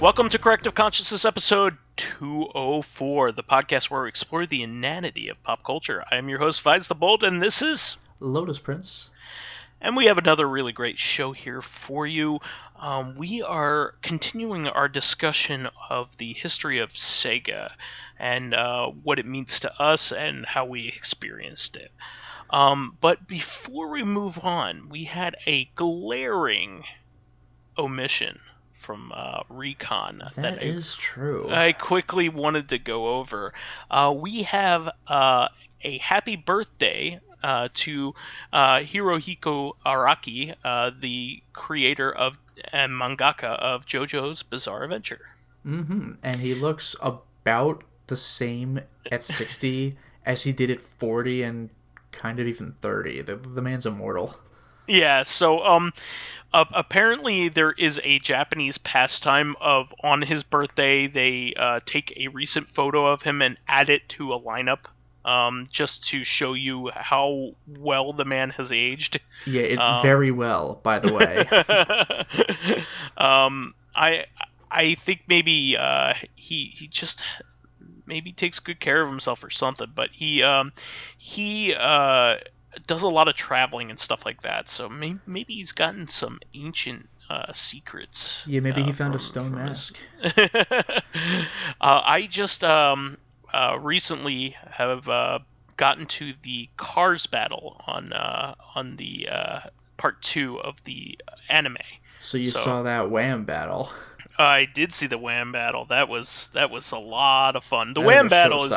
Welcome to Corrective Consciousness episode 204, the podcast where we explore the inanity of pop culture. I am your host, vysethebold, and this is Lotus Prince. And we have another really great show here for you. We are continuing our discussion of the history of Sega and what it means to us and how we experienced it. But before we move on, we had a glaring omission from Recon. That is true. I quickly wanted to go over. We have a happy birthday to Hirohiko Araki, the creator of and mangaka of JoJo's Bizarre Adventure. Mm-hmm. And he looks about the same at 60 as he did at 40 and kind of even 30. The man's immortal. Yeah, so apparently there is a Japanese pastime of on his birthday they take a recent photo of him and add it to a lineup just to show you how well the man has aged. Yeah, very well, by the way. I think maybe he just maybe takes good care of himself or something, but he does a lot of traveling and stuff like that, so maybe he's gotten some ancient secrets. Yeah, maybe he found a stone mask. I just recently have gotten to the Cars battle on the part 2 of the anime. So you saw that Wham battle. I did see the Wham battle. That was a lot of fun. The Wham battle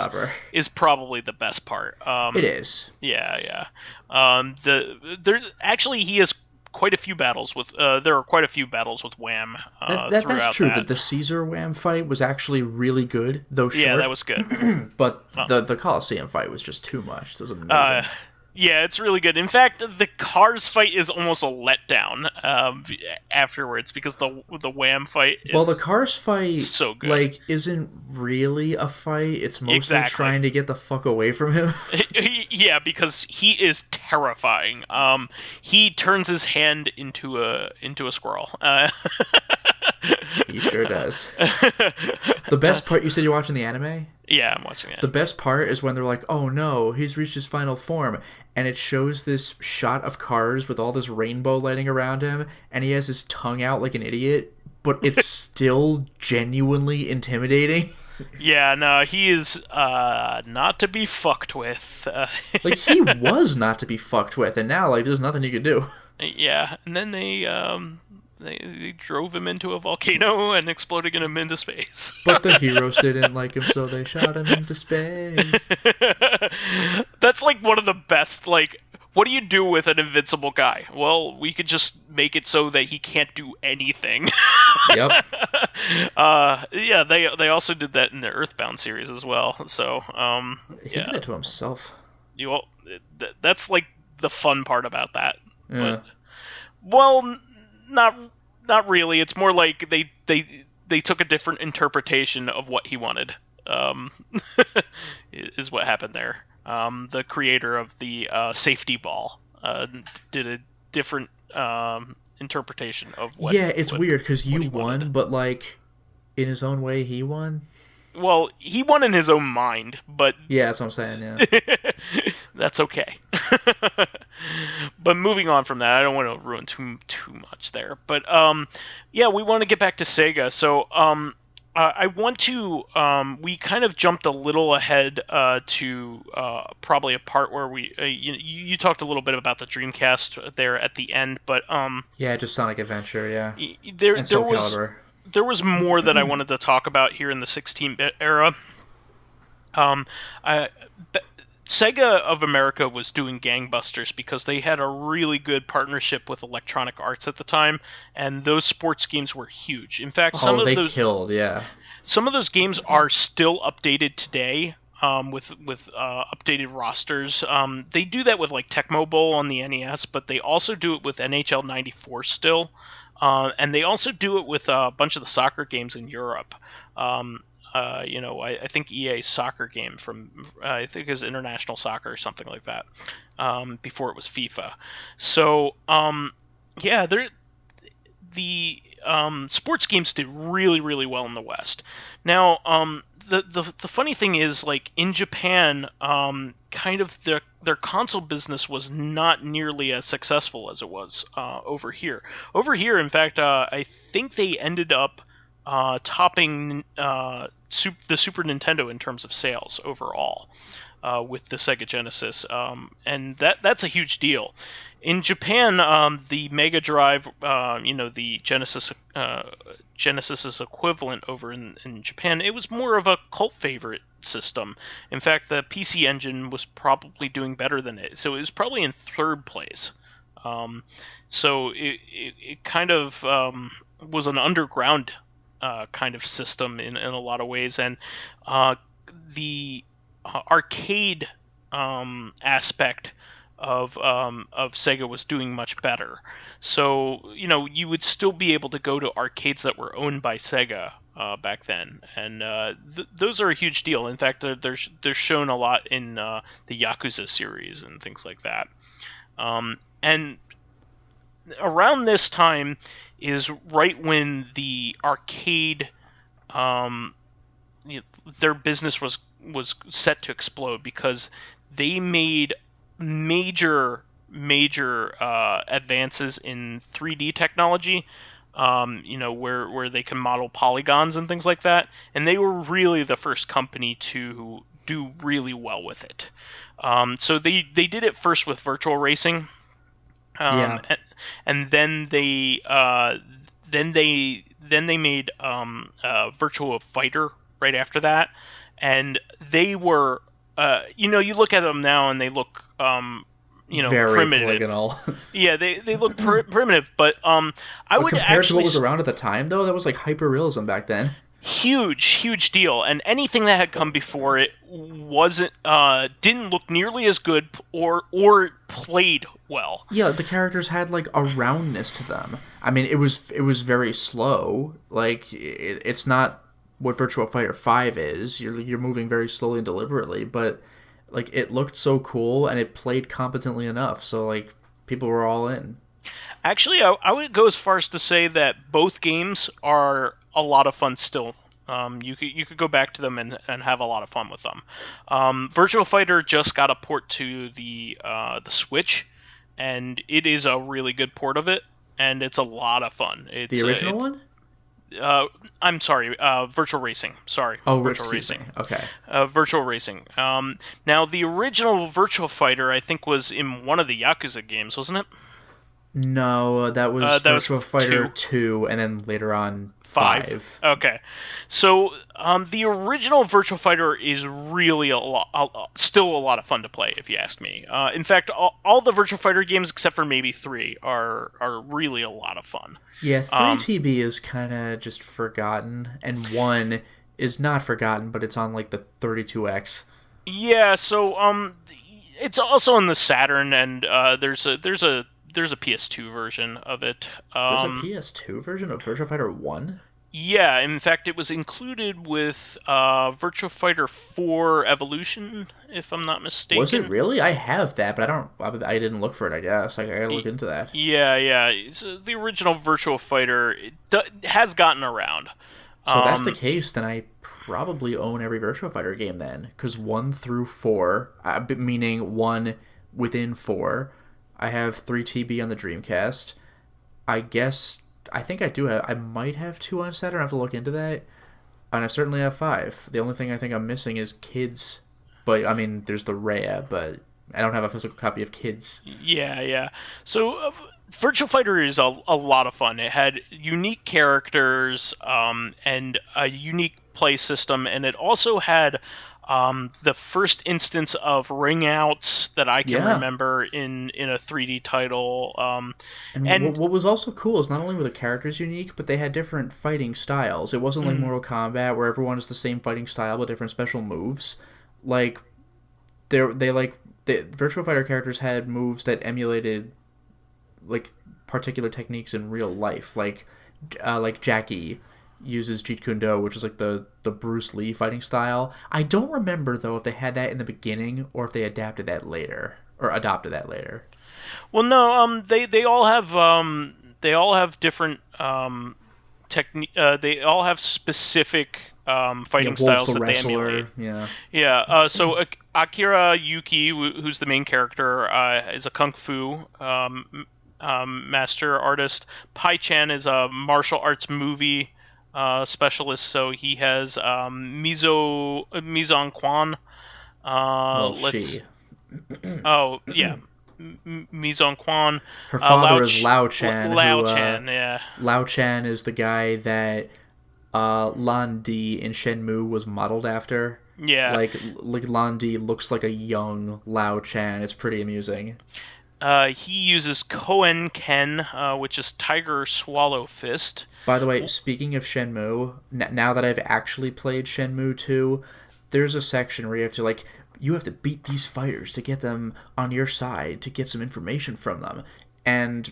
is probably the best part. It is. Yeah. Actually he has quite a few battles with. There are quite a few battles with Wham. That's true. That the Caesar Wham fight was actually really good, though short. Yeah, that was good. But the Coliseum fight was just too much. It was amazing. Yeah, it's really good. In fact, the Cars fight is almost a letdown afterwards because the Wham fight is the Cars fight so good. Isn't really a fight. It's mostly trying to get the fuck away from him. Yeah, because he is terrifying. He turns his hand into a squirrel. He sure does. The best part, you said you're watching the anime? Yeah, I'm watching it. The best part is when they're like, oh no, he's reached his final form. And it shows this shot of Cars with all this rainbow lighting around him. And he has his tongue out like an idiot. But it's still genuinely intimidating. Yeah, no, he is not to be fucked with. He was not to be fucked with. And now, there's nothing you can do. Yeah, and then they drove him into a volcano and exploded him into space. But the heroes didn't like him, so they shot him into space. That's one of the best, what do you do with an invincible guy? Well, we could just make it so that he can't do anything. Yep. Yeah, they also did that in the Earthbound series as well, so, He did it to himself. That's, the fun part about that. Yeah. But, well, not really. It's more like they took a different interpretation of what he wanted. Is what happened there. The creator of the safety ball did a different interpretation of what. Yeah, it's weird because you won, but in his own way, he won. Well, he won in his own mind, but yeah, that's what I'm saying. Yeah, that's okay. But moving on from that, I don't want to ruin too much there. But yeah, we want to get back to Sega. So I want to. We kind of jumped a little ahead to probably a part where you talked a little bit about the Dreamcast there at the end, but yeah, just Sonic Adventure, yeah, and Soul Calibur. There was more that I wanted to talk about here in the 16-bit era. Sega of America was doing Gangbusters because they had a really good partnership with Electronic Arts at the time, and those sports games were huge. In fact, they killed, yeah. Some of those games are still updated today with updated rosters. They do that with Tecmo Bowl on the NES, but they also do it with NHL 94 still. And they also do it with a bunch of the soccer games in Europe. I think EA's soccer game from, I think it was International Soccer or something like that, before it was FIFA. So, yeah, the sports games did really, really well in the West. Now, the funny thing is, like in Japan, kind of their console business was not nearly as successful as it was over here. Over here, in fact, I think they ended up topping the Super Nintendo in terms of sales overall. With the Sega Genesis, and that's a huge deal. In Japan, the Mega Drive, the Genesis's equivalent over in Japan, it was more of a cult favorite system. In fact, the PC Engine was probably doing better than it, so it was probably in third place. So it kind of was an underground kind of system in a lot of ways, and the arcade aspect of Sega was doing much better. So you would still be able to go to arcades that were owned by Sega back then, and those are a huge deal. In fact, they're shown a lot in the Yakuza series and things like that. And around this time is right when the arcade their business was set to explode, because they made major advances in 3D technology, where they can model polygons and things like that, and they were really the first company to do really well with it. So they did it first with virtual racing, and then they made Virtua Fighter right after that, and they were you look at them now and they look very primitive. Polygonal. Yeah, they look primitive, but I would compared actually to what was around at the time, though, that was like hyperrealism back then. Huge deal, and anything that had come before it wasn't didn't look nearly as good or played well. Yeah, the characters had like a roundness to them. I mean, it was very slow. Like it's not what Virtua Fighter 5 is. You're moving very slowly and deliberately, but like it looked so cool and it played competently enough, so like people were all in. Actually, I would go as far as to say that both games are a lot of fun still. You could go back to them and have a lot of fun with them. Virtua Fighter just got a port to the Switch, and it is a really good port of it, and it's a lot of fun. It's the original one? I'm sorry, Virtual Racing. Sorry. Oh, Virtual Racing. Okay. Virtual Racing. Now, the original Virtua Fighter, I think, was in one of the Yakuza games, wasn't it? No, that was Virtua Fighter 2, and then later on 5. Okay. So, the original Virtua Fighter is really still a lot of fun to play, if you ask me. In fact, all the Virtua Fighter games, except for maybe 3, are really a lot of fun. Yeah, 3TB is kind of just forgotten, and 1 is not forgotten, but it's on like the 32X. Yeah, so it's also on the Saturn, and there's a PS2 version of it. There's a PS2 version of Virtua Fighter 1? Yeah, in fact, it was included with Virtua Fighter 4 Evolution, if I'm not mistaken. Was it really? I have that, but I didn't look for it, I guess. I gotta look into that. Yeah. So the original Virtua Fighter has gotten around. So if that's the case, then I probably own every Virtua Fighter game then. Because 1 through 4, meaning 1 within 4... I have 3TB on the Dreamcast. I think I do have... I might have 2 on Saturn. I have to look into that. And I certainly have 5. The only thing I think I'm missing is Kids. But, I mean, there's the Rhea, but I don't have a physical copy of Kids. Yeah. So, Virtua Fighter is a lot of fun. It had unique characters and a unique play system, and it also had... the first instance of ring outs that I can remember in a 3D title. And what was also cool is not only were the characters unique, but they had different fighting styles. It wasn't like Mortal Kombat where everyone is the same fighting style but different special moves. Like the Virtua Fighter characters had moves that emulated like particular techniques in real life. Like Jackie uses Jeet Kune Do, which is like the Bruce Lee fighting style. I don't remember though if they had that in the beginning or if they adopted that later. Well, no, they all have different they all have specific Yeah, fighting Wolf's styles a that they emulate. wrestler. Yeah. Yeah. So Akira Yuki, who's the main character, is a kung fu master artist. Pai Chan is a martial arts movie specialist, so he has Mise en Quan. Well, Let's. she. Oh yeah, Mise en Quan. Her father is Lao Lao Chan, Lao who Chan. Yeah. Lao Chan is the guy that Lan Di in Shenmue was modeled after. Yeah. Like Lan Di looks like a young Lao Chan. It's pretty amusing. He uses Koen Ken, which is Tiger Swallow Fist. By the way, speaking of Shenmue, now that I've actually played Shenmue 2, there's a section where you have to beat these fighters to get them on your side to get some information from them. And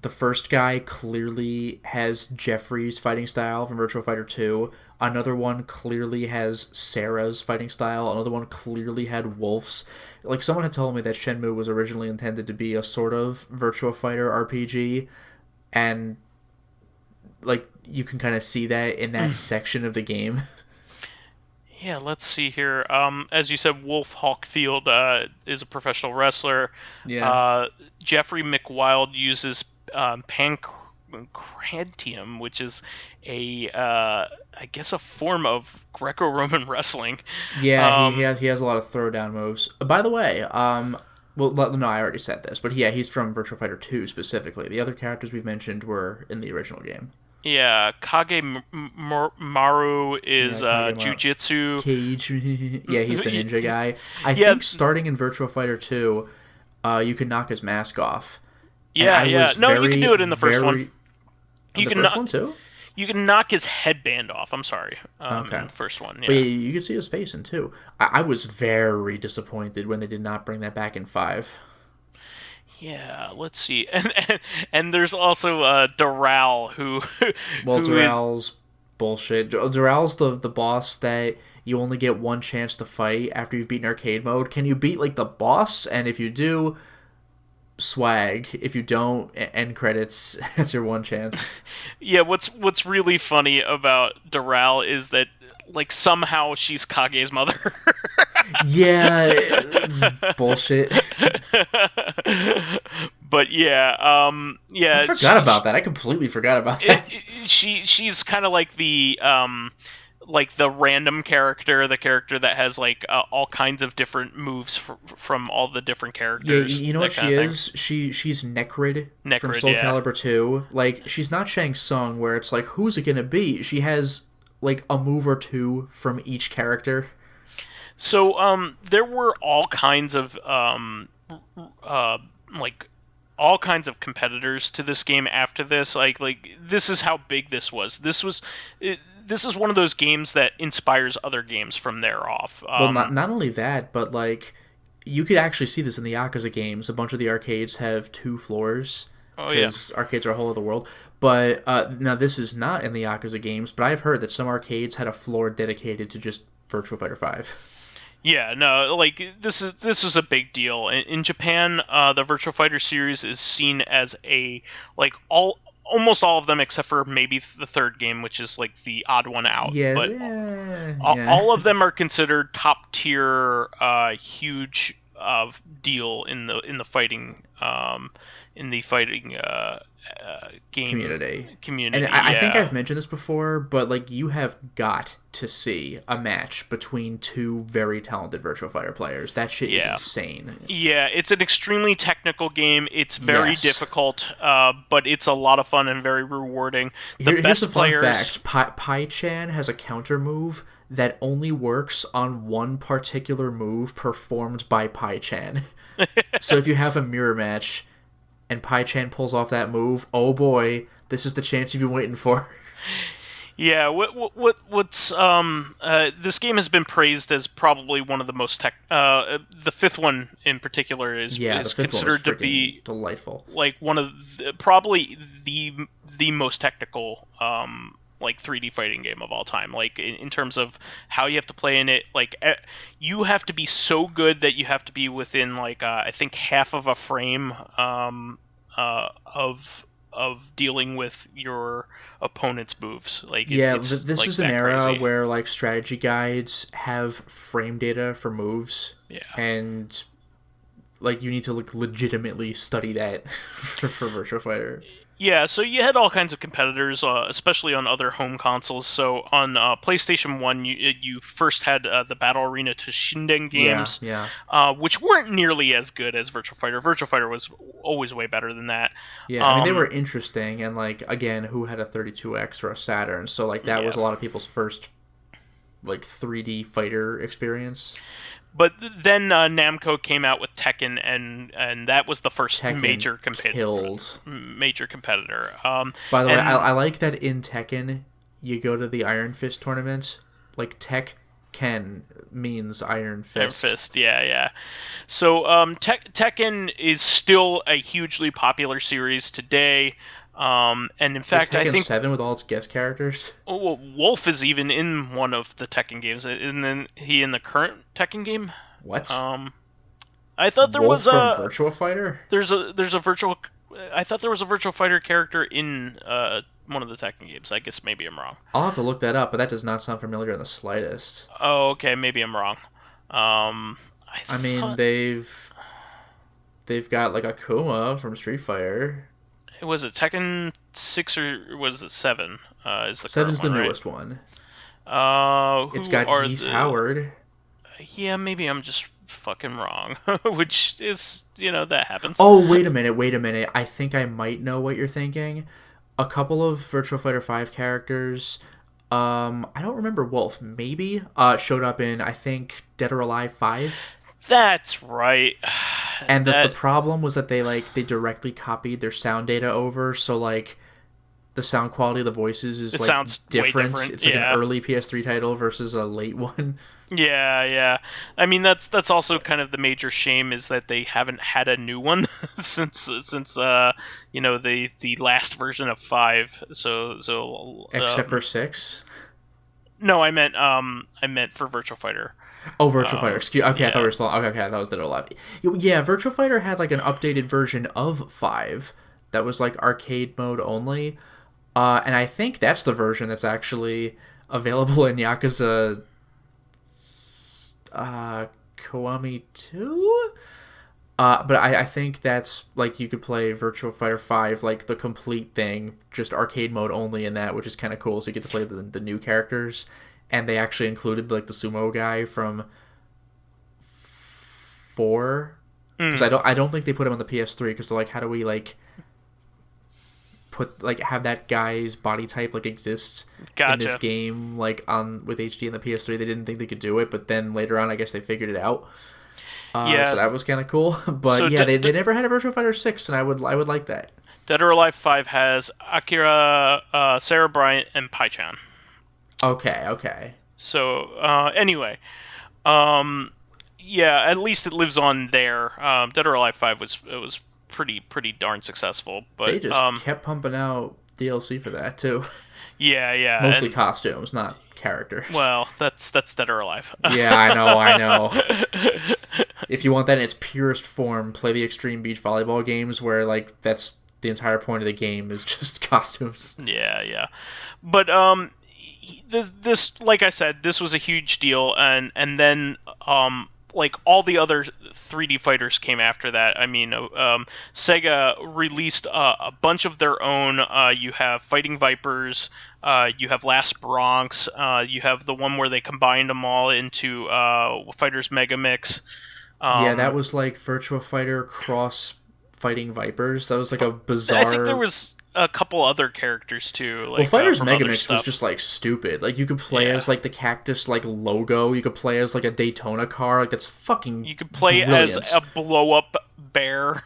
the first guy clearly has Jeffrey's fighting style from Virtua Fighter 2. Another one clearly has Sarah's fighting style. Another one clearly had Wolf's. Like, someone had told me that Shenmue was originally intended to be a sort of Virtua Fighter RPG, and, like, you can kind of see that in that section of the game. Yeah, let's see here. As you said, Wolf Hawkfield is a professional wrestler. Yeah. Jeffrey McWild uses pancratium, which is I guess a form of Greco-Roman wrestling. Yeah, he has a lot of throwdown moves. By the way, well, no, I already said this, but yeah, he's from Virtua Fighter 2 specifically. The other characters we've mentioned were in the original game. Yeah, Maru is Jujitsu. Cage. Yeah, he's the ninja guy. I think starting in Virtua Fighter 2, you can knock his mask off. Yeah, yeah. No, you can do it in the first one. You can first one too? You can knock his headband off. I'm sorry. Okay. In the first one. Yeah. But yeah, you can see his face in 2. I was very disappointed when they did not bring that back in 5. Yeah, let's see, and there's also Doral who. Well, Doral's bullshit. Doral's the boss that you only get one chance to fight after you've beaten arcade mode. Can you beat like the boss? And if you do, swag. If you don't, end credits. That's your one chance. Yeah, what's really funny about Doral is that like somehow she's Kage's mother. Yeah, it's bullshit. But yeah, I forgot about that. I completely forgot about that. She's kind of like the random character, the character that has like all kinds of different moves from all the different characters. Yeah, you know what she is? She's Necrid from Soul Calibur 2. Like, she's not Shang Tsung, where it's like, who's it gonna be? She has like a move or two from each character. So there were all kinds of all kinds of competitors to this game after this. Like this is how big this was. This is one of those games that inspires other games from there off. Well, not only that, but like you could actually see this in the Yakuza games. A bunch of the arcades have 2 floors. Oh yeah, arcades are a whole other world. But now this is not in the Yakuza games. But I've heard that some arcades had a floor dedicated to just Virtua Fighter 5. Yeah, no, like this is a big deal. In Japan, the Virtua Fighter series is seen as almost all of them except for maybe the third game, which is like the odd one out. Yes, but yeah. all of them are considered top tier, huge deal in the fighting game community. And I think I've mentioned this before, but like you have got to see a match between 2 very talented Virtua Fighter players. That shit is insane. Yeah, it's an extremely technical game. It's very difficult, but it's a lot of fun and very rewarding. Here's a fun fact. Pai-chan has a counter move that only works on one particular move performed by Pai-chan. So if you have a mirror match and Pai-chan pulls off that move, oh boy, this is the chance you've been waiting for. Yeah, this game has been praised as probably one of the most the 5th one in particular is considered to be delightful. Like one of probably the most technical like 3D fighting game of all time. Like in terms of how you have to play in it, like you have to be so good that you have to be within like I think half of a frame of of dealing with your opponent's moves. Like Yeah, it's this like is an that era crazy. where like strategy guides have frame data for moves, Yeah. and like you need to like legitimately study that for Virtua Fighter. Yeah, so you had all kinds of competitors, especially on other home consoles. So on PlayStation 1, you first had the Battle Arena Toshinden Yeah, games, yeah, which weren't nearly as good as Virtua Fighter. Virtua Fighter was always way better than that. yeah. I mean, they Um, were interesting, and like again, who had a 32X or a Saturn? So like that yeah. was a lot of people's first like 3D fighter experience. But then Namco came out with Tekken, and that was the first Tekken killed. major competitor. By the way, And I like that in Tekken, you go to the Iron Fist tournament. Like Ken means Iron Iron Fist. Fist, yeah, yeah. So Tekken is still a hugely popular series today. And in Like fact, I Tekken think 7 with all its guest characters. Wolf is even in one of the Tekken games. And then he in the current Tekken game. What? Um, I thought there Wolf was from a Virtua Fighter? there's a virtual. I thought there was a Virtual Fighter character in one of the Tekken games. I guess maybe I'm wrong. I'll have to look that up, but that does not sound familiar in the slightest. Oh, okay, maybe I'm wrong. I I mean, thought they've got like Akuma from Street Fighter. was it Tekken 6 or was it 7? Is the current Seven's the one, right? newest one. It's Who got are Geese the? Howard. Yeah, maybe I'm just fucking wrong. Which is, that happens. Oh, wait a minute. I think I might know what you're thinking. A couple of Virtua Fighter 5 characters, I don't remember Wolf, maybe, showed up in, I think, Dead or Alive 5. That's right. And the That problem was that they directly copied their sound data over, so, like, the sound quality of the voices is, it like, sounds way different. different. It's, like, an Yeah. early PS3 title versus a late one. Yeah, yeah. I mean that's also kind of the major shame is that they haven't had a new one since the last version of 5. Except for 6. No, I meant for Virtual Fighter. Oh, Virtua Fighter. Excuse. Okay, I thought we Yeah. were still. Okay, I thought it was Dead or Alive. Yeah, Virtua Fighter had like an updated version of 5 that was like arcade mode only, and I think that's the version that's actually available in Yakuza Kiwami 2. But I think that's like you could play Virtua Fighter 5 like the complete thing, just arcade mode only in that, which is kind of cool. So you get to play the new characters, and they actually included like the sumo guy from 4, because I don't think they put him on the PS3 because they're like, how do we like put like have that guy's body type like exist in this Gotcha. game like on with HD and the PS3? They didn't think they could do it, but then later on I guess they figured it out. So Yeah. that was kind of cool. So But yeah, they never had a Virtua Fighter 6, and I would like that. Dead or Alive 5 has Akira, Sarah Bryant, and Pai-chan. Okay. So anyway, um, yeah, at least it lives on there. Dead or Alive 5 was pretty darn successful, They but just kept pumping out DLC for that too. yeah, Mostly and costumes, not characters. well, that's Dead or Alive. Yeah, I know. If you want that in its purest form, play the Extreme Beach Volleyball games where like that's the entire point of the game is just costumes. Yeah. But this like I said, this was a huge deal, and then like all the other 3D fighters came after that. I mean, Sega released a bunch of their own. You have Fighting Vipers, you have Last Bronx, you have the one where they combined them all into Fighters Megamix. Yeah, that was like Virtua Fighter cross Fighting Vipers. That was like a bizarre. I think there was a couple other characters too. Like, Well, Fighters from other Megamix was stuff. just like stupid. Like you could play Yeah. as like the cactus like logo. You could play as like a Daytona car. Like that's fucking. You could play brilliant. as a blow up bear.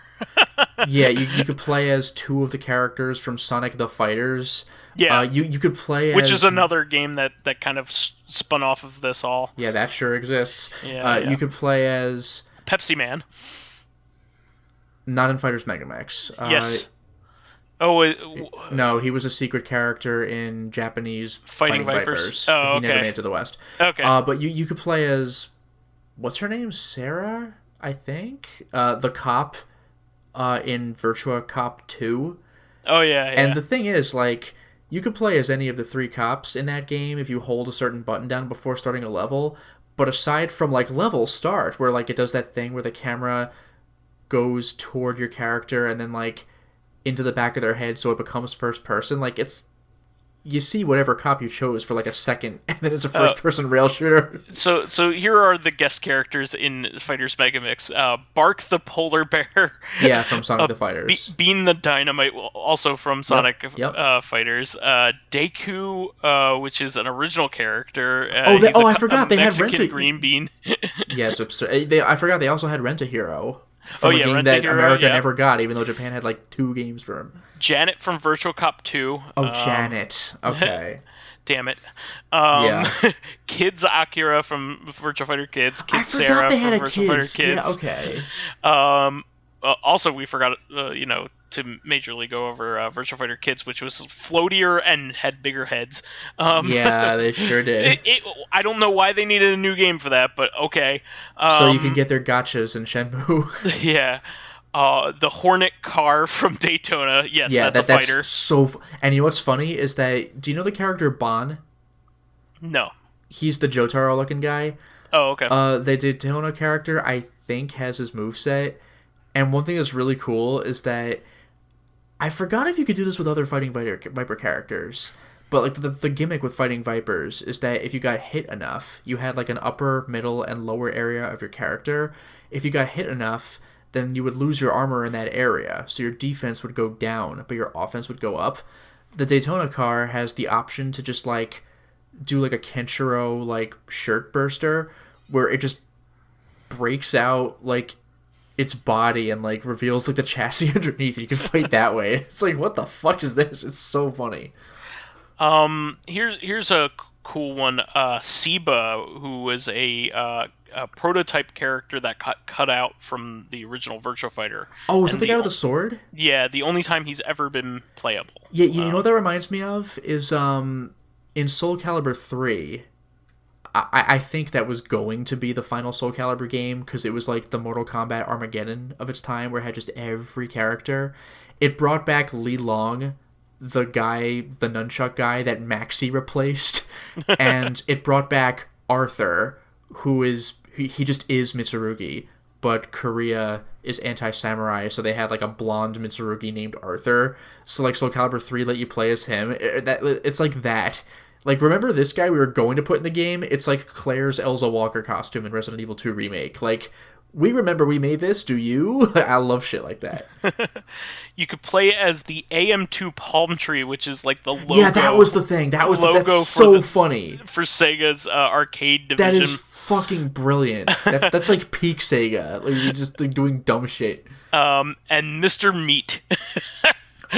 Yeah, you could play as two of the characters from Sonic the Fighters. Yeah. You could play Which as, is another game that kind of spun off of this all. Yeah, that sure exists. Yeah. You could play as Pepsi Man. not in Fighters Megamix. Yes. Oh, No, he was a secret character in Japanese Fighting Vipers. Oh, He never okay. made it to the West. okay. But you could play as what's her name? Sarah, I think. The cop in Virtua Cop 2. Oh yeah, And yeah. the thing is, like, you could play as any of the three cops in that game if you hold a certain button down before starting a level. But aside from like level start, where like it does that thing where the camera goes toward your character and then like into the back of their head so it becomes first person, like it's you see whatever cop you chose for like a second, and then it's a Uh, first person rail shooter. so here are the guest characters in Fighters Megamix. Bark the polar bear, Yeah, from Sonic uh, the Fighters. Bean the dynamite, also from Yep, Sonic yep. Fighters. Deku, which is an original character. Oh, He's I a forgot they had Mexican Rent-A. green bean. Yeah, it's absurd. I forgot they also had Rent-A-Hero Oh from a yeah, game Rent a that Hero. America Yeah, never got, even though Japan had like 2 games for him. Janet from Virtual Cop 2. Oh, Janet. Okay. Damn it. Yeah. Kids Akira from Virtua Fighter Kids. I Kid forgot Sarah they had from a Virtua Fighter kids. Yeah, Kids. okay. Also, we forgot, to majorly go over Virtua Fighter Kids, which was floatier and had bigger heads. Yeah, they sure did. I don't know why they needed a new game for that, but okay. So you can get their gotchas in Shenmue. Yeah. The Hornet car from Daytona. Yes, Yeah, that's a fighter. that's so. And you know what's funny is that do you know the character Bon? No. He's the Jotaro looking guy. Oh, okay. The Daytona character I think has his moveset. And one thing that's really cool is that I forgot if you could do this with other fighting Viper characters. But like the gimmick with fighting Vipers is that if you got hit enough, you had like an upper, middle, and lower area of your character. If you got hit enough, then you would lose your armor in that area, so your defense would go down, but your offense would go up. The Daytona car has the option to just like do like a Kenshiro like shirt burster, where it just breaks out like its body and like reveals like the chassis underneath. You can fight that way. It's like, what the fuck is this? It's so funny. Here's a cool one. Siba, who was a prototype character that got cut out from the original Virtua Fighter. Oh, is that And the guy with the sword? Yeah, the only time he's ever been playable. Yeah, you know what that reminds me of is in Soul Calibur 3. I think that was going to be the final Soul Calibur game because it was like the Mortal Kombat Armageddon of its time, where it had just every character. It brought back Li Long, the nunchuck guy that Maxi replaced, and it brought back Arthur, who is he just is Mitsurugi, but Korea is anti-samurai, so they had like a blonde Mitsurugi named Arthur. So like Soul Calibur 3 let you play as him. It's like that. Like, remember this guy we were going to put in the game? It's like Claire's Elsa Walker costume in Resident Evil 2 Remake. Like, we remember we made this, do you? I love shit like that. You could play as the AM2 Palm Tree, which is like the logo. Yeah, that was the thing. That's so funny. For Sega's arcade division. That is fucking brilliant. That's like peak Sega. Like, you're just like, doing dumb shit. And Mr. Meat.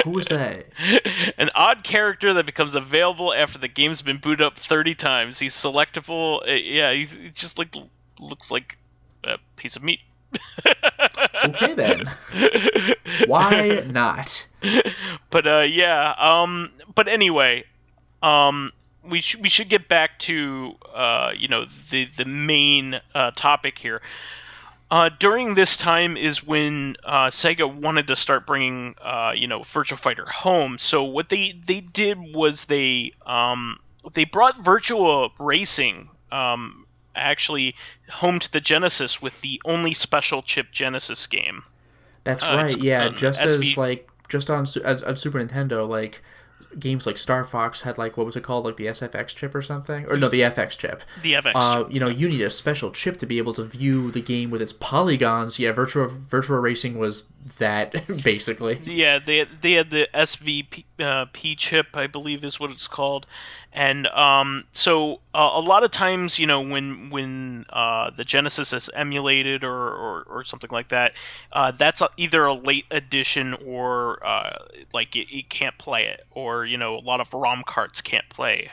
Who was that? An odd character that becomes available after the game's been booted up 30 times. He's selectable. Yeah, he just like looks like a piece of meat. Okay then. Why not? But yeah. But anyway, we should get back to the main topic here. During this time is when Sega wanted to start bringing Virtua Fighter home. So what they did was they brought Virtua Racing actually home to the Genesis with the only special chip Genesis game. That's right. Yeah, just on Super Nintendo, like games like Star Fox had like, what was it called, like the SFX chip or something, or no, the FX chip. The FX chip. You need a special chip to be able to view the game with its polygons. Yeah, Virtua Racing was that basically. Yeah, they had the SVP chip, I believe is what it's called, and so a lot of times, when the Genesis is emulated or something like that, that's either a late edition or like it can't play it, or a lot of ROM carts can't play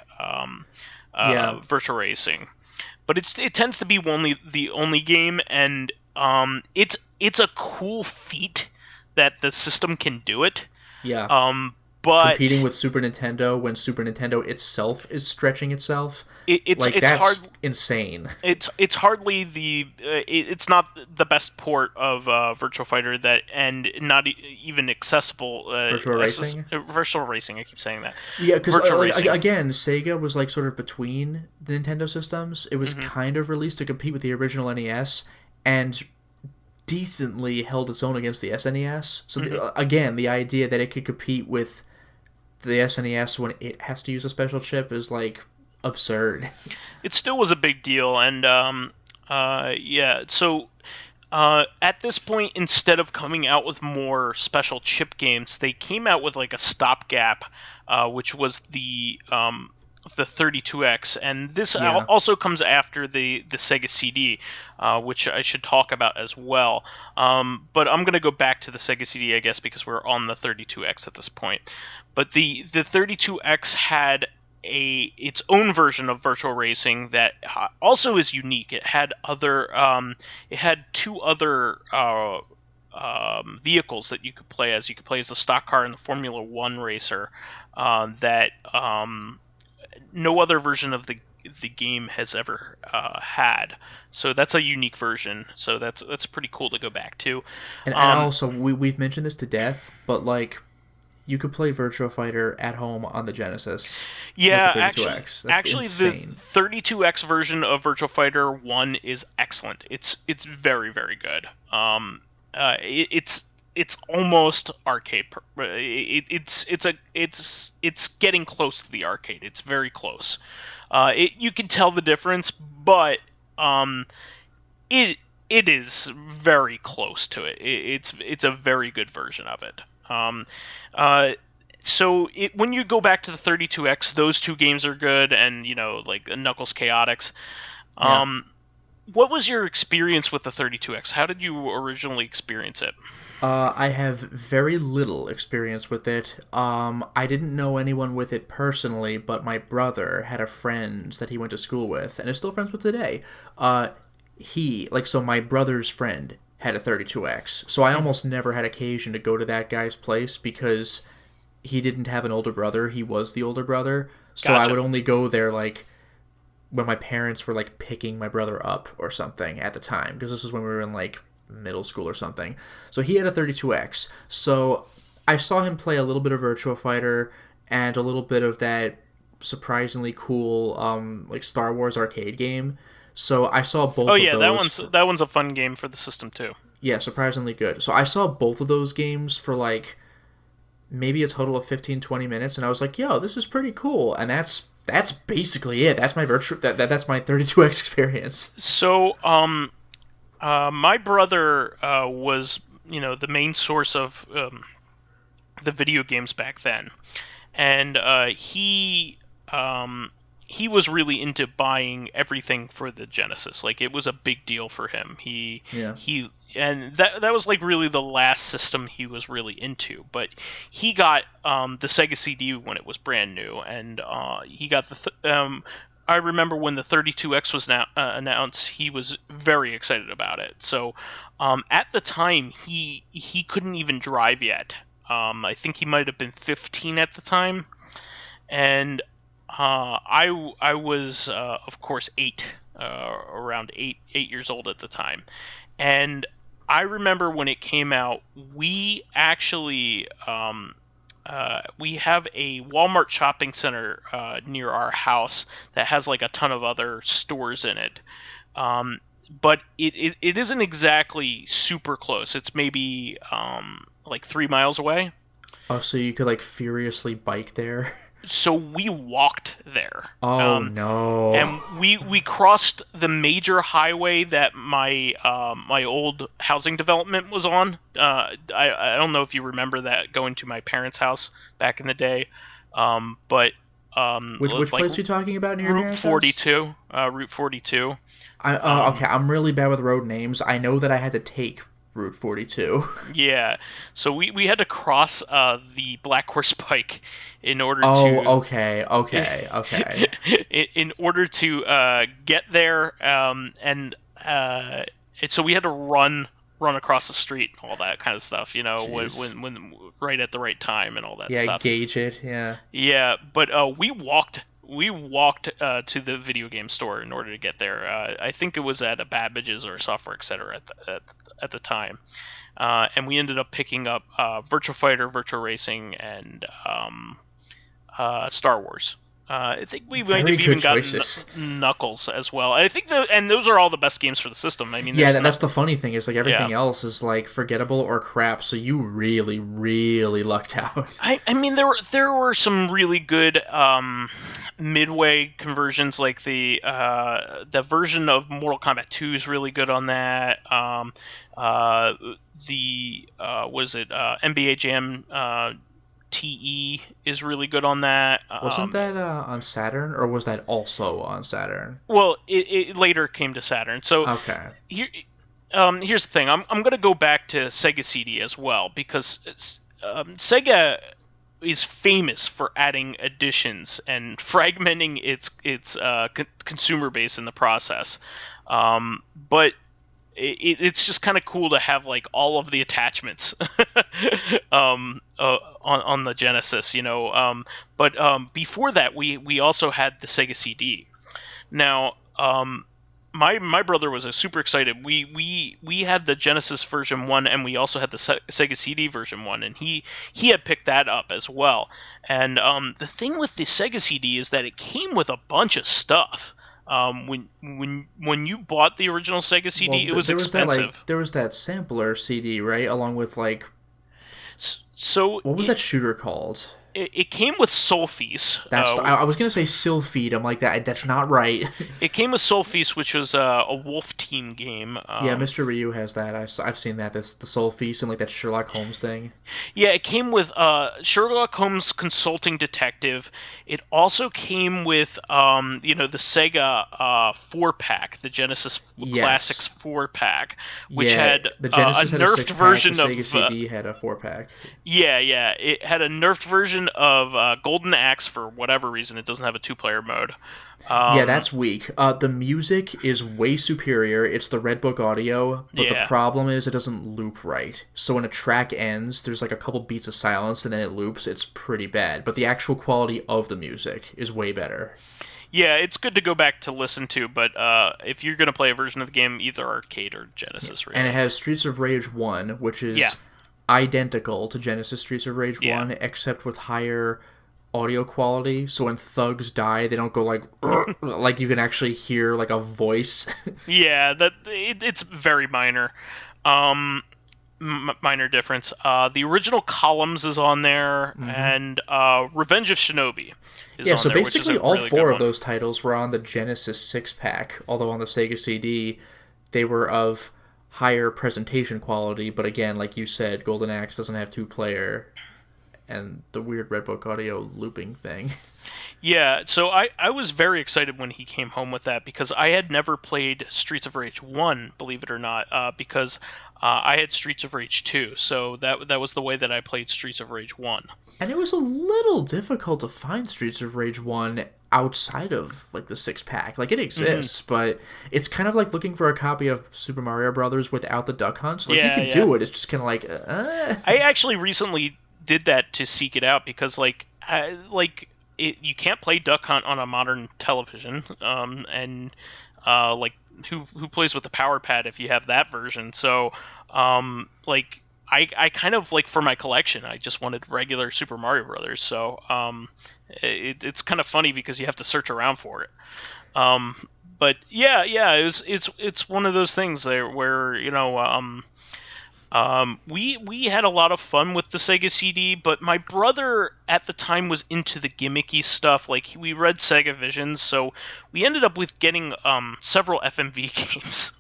Virtua Racing, but it tends to be the only game, and it's a cool feat that the system can do it. Yeah. But competing with Super Nintendo when Super Nintendo itself is stretching itself, it's that's hard, insane. It's hardly it's not the best port of Virtua Fighter that and not even accessible. Virtual Racing. Virtual Racing. I keep saying that. Yeah, because Virtual Racing. again, Sega was like sort of between the Nintendo systems. It was Mm-hmm. kind of released to compete with the original NES, and decently held its own against the SNES. So again, the idea that it could compete with the SNES when it has to use a special chip is like absurd. It still was a big deal, and yeah. So at this point, instead of coming out with more special chip games, they came out with like a stopgap, which was the 32X, and this also comes after the Sega CD, which I should talk about as well. But I'm gonna go back to the Sega CD, I guess, because we're on the 32X at this point. But the 32X had its own version of Virtual Racing that also is unique. It had two other vehicles that you could play as. You could play as the stock car and the Formula One racer that no other version of the game has ever had. So that's a unique version. So that's pretty cool to go back to. And also, we've mentioned this to death, but like, you could play Virtua Fighter at home on the Genesis. Yeah, with the 32X. That's actually insane. The 32X version of Virtua Fighter 1 is excellent. It's very, very good. It's almost arcade. It's getting close to the arcade. It's very close. You can tell the difference, but it is very close to it. It's a very good version of it. So when you go back to the 32X, those two games are good, and like Knuckles Chaotix. What was your experience with the 32X? How did you originally experience it? I have very little experience with it. I didn't know anyone with it personally, but my brother had a friend that he went to school with, and is still friends with today. So my brother's friend had a 32X, so I almost never had occasion to go to that guy's place because he didn't have an older brother. He was the older brother, so Gotcha. I would only go there like when my parents were like picking my brother up or something at the time, because this is when we were in like middle school or something. So he had a 32X, so I saw him play a little bit of Virtua Fighter and a little bit of that surprisingly cool like Star Wars arcade game. So I saw both of those. That one's a fun game for the system too. Yeah, surprisingly good. So I saw both of those games for like maybe a total of 15-20 minutes, and I was like, yo, this is pretty cool. And that's basically it. That's my that's my 32X experience. So my brother was the main source of the video games back then, and he was really into buying everything for the Genesis. Like, it was a big deal for him. And that was like really the last system he was really into. But he got the Sega CD when it was brand new, and he got I remember when the 32X was announced, he was very excited about it. So at the time, he couldn't even drive yet. I think he might have been 15 at the time, and I was of course 8, around 8 years old at the time, and I remember when it came out, we actually we have a Walmart shopping center near our house that has like a ton of other stores in it, but it isn't exactly super close. It's maybe like 3 miles away. Oh, so you could like furiously bike there? So we walked there. Oh no! And we crossed the major highway that my old housing development was on. I don't know if you remember that, going to my parents' house back in the day. But which place are you talking about near your parents' house? Route 42. Okay, I'm really bad with road names. I know that I had to take Route 42. Yeah, so we had to cross the Black Horse Pike in order to... Oh, okay. In order to get there, and so we had to run across the street and all that kind of stuff, when right at the right time and all that stuff. Yeah, gauge it, yeah. Yeah, but we walked we walked to the video game store in order to get there. I think it was at a Babbage's or a Software Etc. At the time, and we ended up picking up Virtua Fighter, Virtua Racing, and Star Wars. I think we might Very have even good gotten choices. Knuckles as well. I think and those are all the best games for the system. I mean, Yeah, that's the funny thing is like everything Yeah. else is like forgettable or crap. So you really, really lucked out. I mean there were some really good midway conversions, like the version of Mortal Kombat 2 is really good on that. Was it NBA Jam TE is really good on that. Wasn't that on Saturn, or was that also on Saturn? Well, it later came to Saturn. So Okay. here, here's the thing. I'm going to go back to Sega CD as well, because Sega is famous for adding additions and fragmenting its consumer base in the process. But it's just kind of cool to have like all of the attachments on the Genesis, you know. But before that, we also had the Sega CD. Now, my brother was super excited. We had the Genesis version 1, and we also had the Sega CD version 1, and he had picked that up as well. And the thing with the Sega CD is that it came with a bunch of stuff. When you bought the original Sega CD, it was expensive. There was that sampler CD, right, along with like So what was that shooter called? it came with Soulfeast. I was gonna say Sylpheed. I'm like that. That's not right. It came with Soulfeast, which was a Wolf Team game. Yeah, Mr. Ryu has that. I've seen that. This the Soul Feast and like that Sherlock Holmes thing. Yeah, it came with Sherlock Holmes Consulting Detective. It also came with the Sega 4-pack, the Genesis Classics 4-pack, which had the Genesis a had nerfed version the of Sega CD had a 4-pack. Yeah, it had a nerfed version of Golden Axe for whatever reason. It doesn't have a 2-player mode. Yeah, that's weak. The music is way superior. It's the Red Book audio, but the problem is it doesn't loop right. So when a track ends, there's like a couple beats of silence and then it loops. It's pretty bad. But the actual quality of the music is way better. Yeah, it's good to go back to listen to, but if you're going to play a version of the game, either arcade or Genesis. Really. And it has Streets of Rage 1, which is identical to Genesis Streets of Rage 1, except with higher audio quality, so when thugs die they don't go like like you can actually hear like a voice. It's very minor. Minor difference. The original Columns is on there, and Revenge of Shinobi is on so there, basically all really 4 of those titles were on the Genesis 6-pack, although on the Sega CD they were of higher presentation quality, but again, like you said, Golden Axe doesn't have 2-player and the weird Red Book audio looping thing. Yeah, so I was very excited when he came home with that, because I had never played Streets of Rage 1, believe it or not, because I had Streets of Rage 2, so that was the way that I played Streets of Rage 1. And it was a little difficult to find Streets of Rage 1 outside of like the 6-pack. Like it exists, but it's kind of like looking for a copy of Super Mario Brothers without the Duck Hunt. Like you can do it, it's just kind of like I actually recently did that to seek it out, because you can't play Duck Hunt on a modern television, and who plays with the power pad if you have that version? So I kind of like, for my collection, I just wanted regular Super Mario Brothers. So it's kind of funny because you have to search around for it. But it's one of those things there where we had a lot of fun with the Sega CD, but my brother at the time was into the gimmicky stuff. Like, we read Sega Visions, so we ended up with getting several FMV games.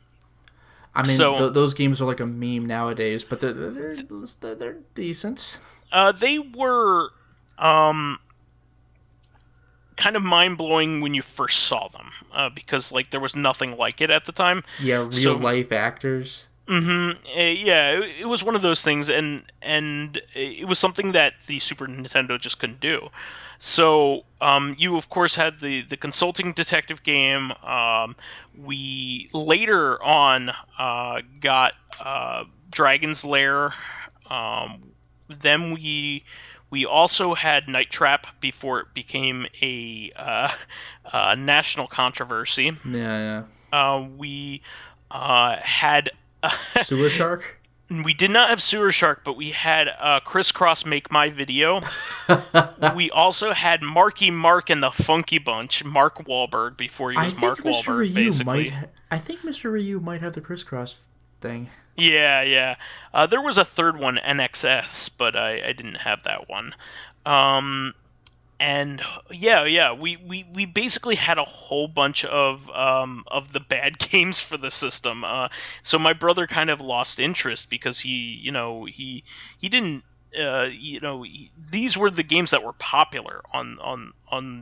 I mean, those games are like a meme nowadays, but they're decent. They were kind of mind-blowing when you first saw them, because like there was nothing like it at the time. Yeah, real-life actors. It was one of those things, and it was something that the Super Nintendo just couldn't do. So you of course had the consulting detective game. We later on got Dragon's Lair. Then we We also had Night Trap before it became a national controversy. Yeah. We had. Sewer Shark. We did not have Sewer Shark, but we had Crisscross Make My Video. We also had Marky Mark and the Funky Bunch, Mark Wahlberg, before he was Mark Wahlberg, basically. I think Mr. Ryu might have the crisscross thing. Yeah. There was a third one, NXS, but I didn't have that one. And we basically had a whole bunch of the bad games for the system. So my brother kind of lost interest because he didn't. These were the games that were popular on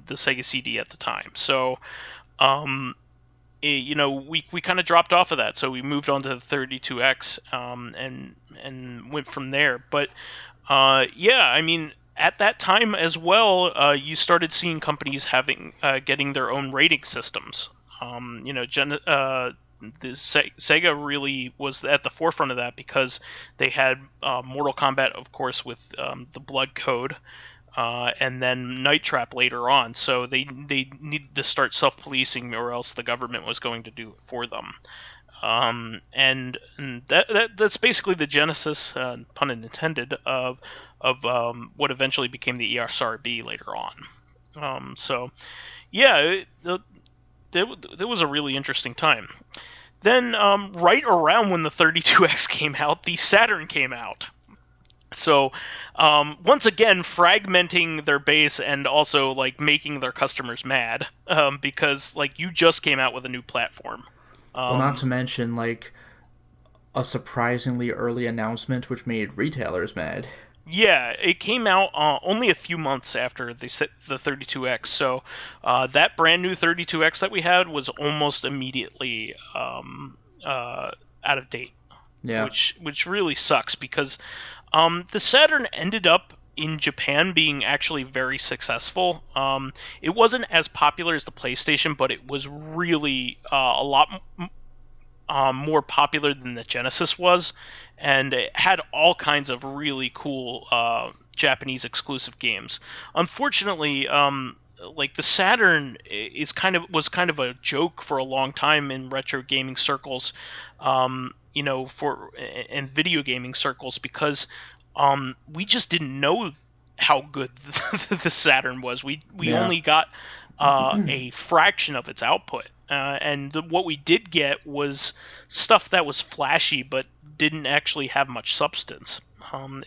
the Sega CD at the time. So, we kind of dropped off of that. So we moved on to the 32X and went from there. But I mean, at that time as well, you started seeing companies getting their own rating systems. Sega really was at the forefront of that because they had Mortal Kombat, of course, with the Blood Code, and then Night Trap later on. So they needed to start self-policing, or else the government was going to do it for them. And that's basically the genesis, pun intended, of what eventually became the ESRB later on. It was a really interesting time. Then, right around when the 32X came out, the Saturn came out. So, once again, fragmenting their base and also making their customers mad, because you just came out with a new platform. Well, not to mention a surprisingly early announcement which made retailers mad. Yeah, it came out only a few months after they set the 32X, so that brand new 32X that we had was almost immediately out of date. Yeah. Which really sucks because the Saturn ended up in Japan being actually very successful. It wasn't as popular as the PlayStation, but it was really a lot more popular than the Genesis was, and it had all kinds of really cool Japanese exclusive games. Unfortunately, the Saturn was kind of a joke for a long time in retro gaming circles, and video gaming circles, because we just didn't know how good the Saturn was. We only got a fraction of its output. And what we did get was stuff that was flashy but didn't actually have much substance.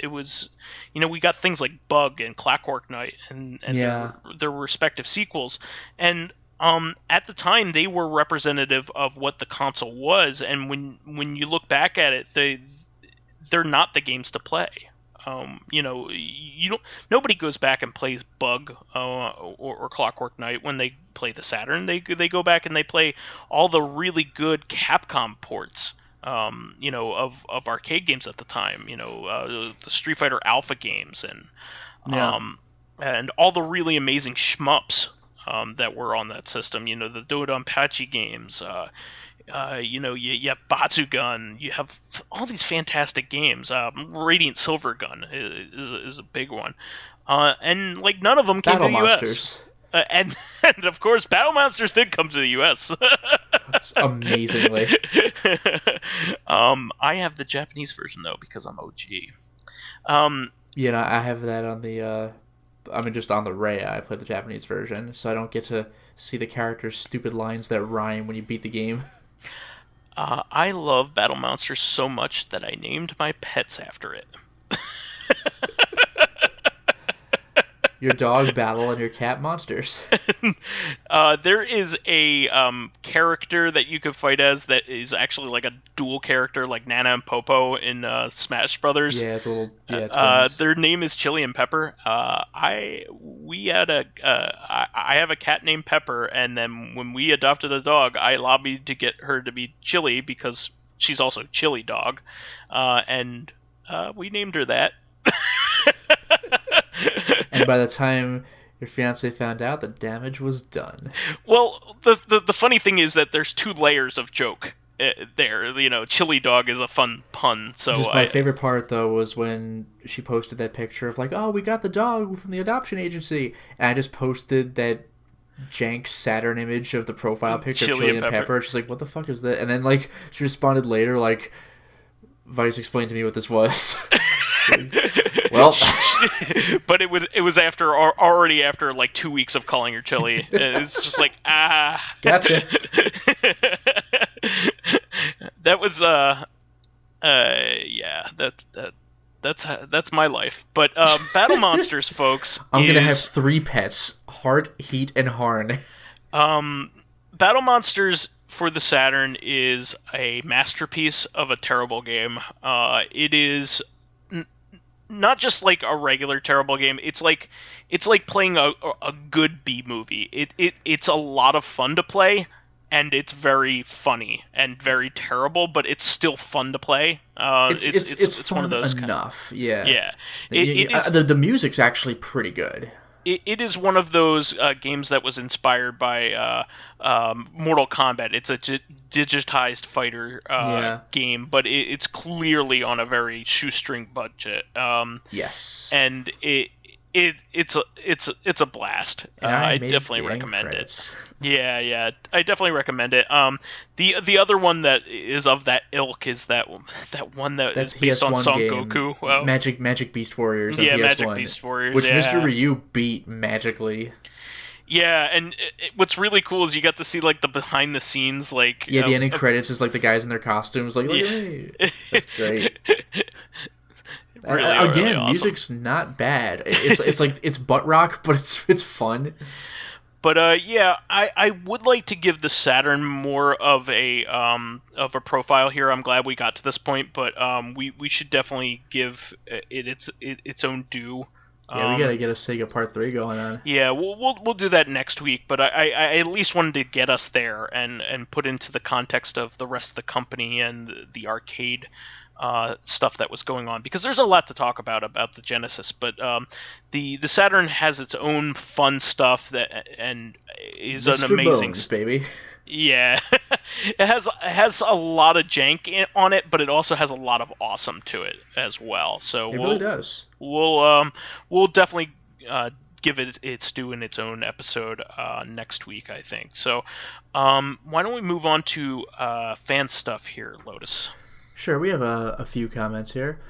It was, we got things like Bug and Clockwork Knight and their respective sequels. And at the time, they were representative of what the console was. And when you look back at it, they're not the games to play. Nobody goes back and plays Bug or Clockwork Knight when they play the Saturn. They go back and they play all the really good Capcom ports, of arcade games at the time. The Street Fighter Alpha games and all the really amazing shmups that were on that system. The Dodonpachi games. You have Batsugun, you have all these fantastic games. Radiant Silvergun is a big one. And none of them came to the US. And of course, Battle Monsters did come to the US. Amazingly. I have the Japanese version, though, because I'm OG. I have that on the... just on the Rhea. I played the Japanese version, so I don't get to see the characters' stupid lines that rhyme when you beat the game. I love Battle Monsters so much that I named my pets after it. Your dog Battle and your cat Monsters. There is a character that you can fight as that is actually like a dual character, like Nana and Popo in Smash Brothers. Yeah, it's a little twins. Their name is Chili and Pepper. I have a cat named Pepper, and then when we adopted a dog, I lobbied to get her to be Chili because she's also Chili Dog, and we named her that. And by the time your fiance found out, the damage was done. Well, the funny thing is that there's two layers of joke. there. Chili dog is a fun pun. So Just my favorite part though was when she posted that picture of like, oh, we got the dog from the adoption agency, and I just posted that jank Saturn image of the profile picture of Chili and Pepper. She's like, what the fuck is that? And then like she responded later like, Vice explained to me what this was. Well, but it was already after like 2 weeks of calling her Chili. It's just like gotcha. That was yeah, that's my life. But Battle Monsters, folks. I'm gonna have 3 pets: Heart, Heat, and Harn. Battle Monsters for the Saturn is a masterpiece of a terrible game. It is not just like a regular terrible game. It's like playing a good B movie. It's a lot of fun to play, and it's very funny and very terrible, but it's still fun to play. It's fun one of those enough. Yeah. The music's actually pretty good. It is one of those games that was inspired by Mortal Kombat. It's a digitized fighter game, but it's clearly on a very shoestring budget. Yes, and it's a blast. I definitely recommend it. Yeah, I definitely recommend it. The other one that is of that ilk is that one that is based on Son Goku. Wow. Magic Beast Warriors. Yeah, Magic Beast Warriors, which Mr. Ryu beat magically. Yeah, and what's really cool is you got to see like the behind the scenes, like the ending credits is like the guys in their costumes, like look at me. That's great. Really awesome. Music's not bad. It's like it's butt rock, but it's fun. But I would like to give the Saturn more of a profile here. I'm glad we got to this point, but we should definitely give it its own due. Yeah, we gotta get a Sega Part 3 going on. Yeah, we'll do that next week. But I at least wanted to get us there and put into the context of the rest of the company and the arcade stuff that was going on, because there's a lot to talk about the Genesis, but the Saturn has its own fun stuff and is Mr. an amazing Bones, baby. Yeah, it has a lot of jank on it, but it also has a lot of awesome to it as well. So it really does. We'll definitely give it its due in its own episode next week, I think. So why don't we move on to fan stuff here, Lotus? Sure, we have a few comments here.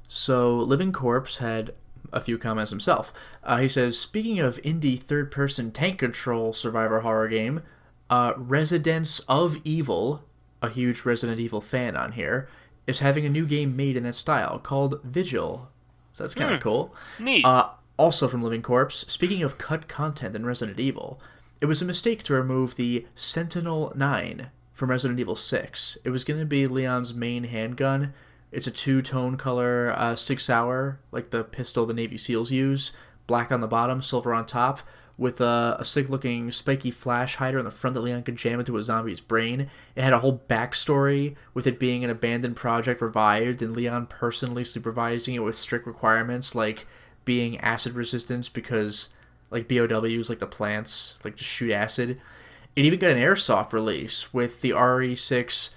So, Living Corpse had a few comments himself. He says, speaking of indie third-person tank control survivor horror game, Residents of Evil, a huge Resident Evil fan on here, is having a new game made in that style called Vigil. So that's kind of cool. Neat. Also from Living Corpse, speaking of cut content in Resident Evil, it was a mistake to remove the Sentinel 9 from Resident Evil 6. It was going to be Leon's main handgun. It's a 2-tone color, 6-hour, like the pistol the Navy SEALs use. Black on the bottom, silver on top, with a sick-looking spiky flash hider in the front that Leon could jam into a zombie's brain. It had a whole backstory, with it being an abandoned project revived, and Leon personally supervising it with strict requirements, like being acid resistant because, like, BOWs, like the plants, like just shoot acid. It even got an Airsoft release with the RE6,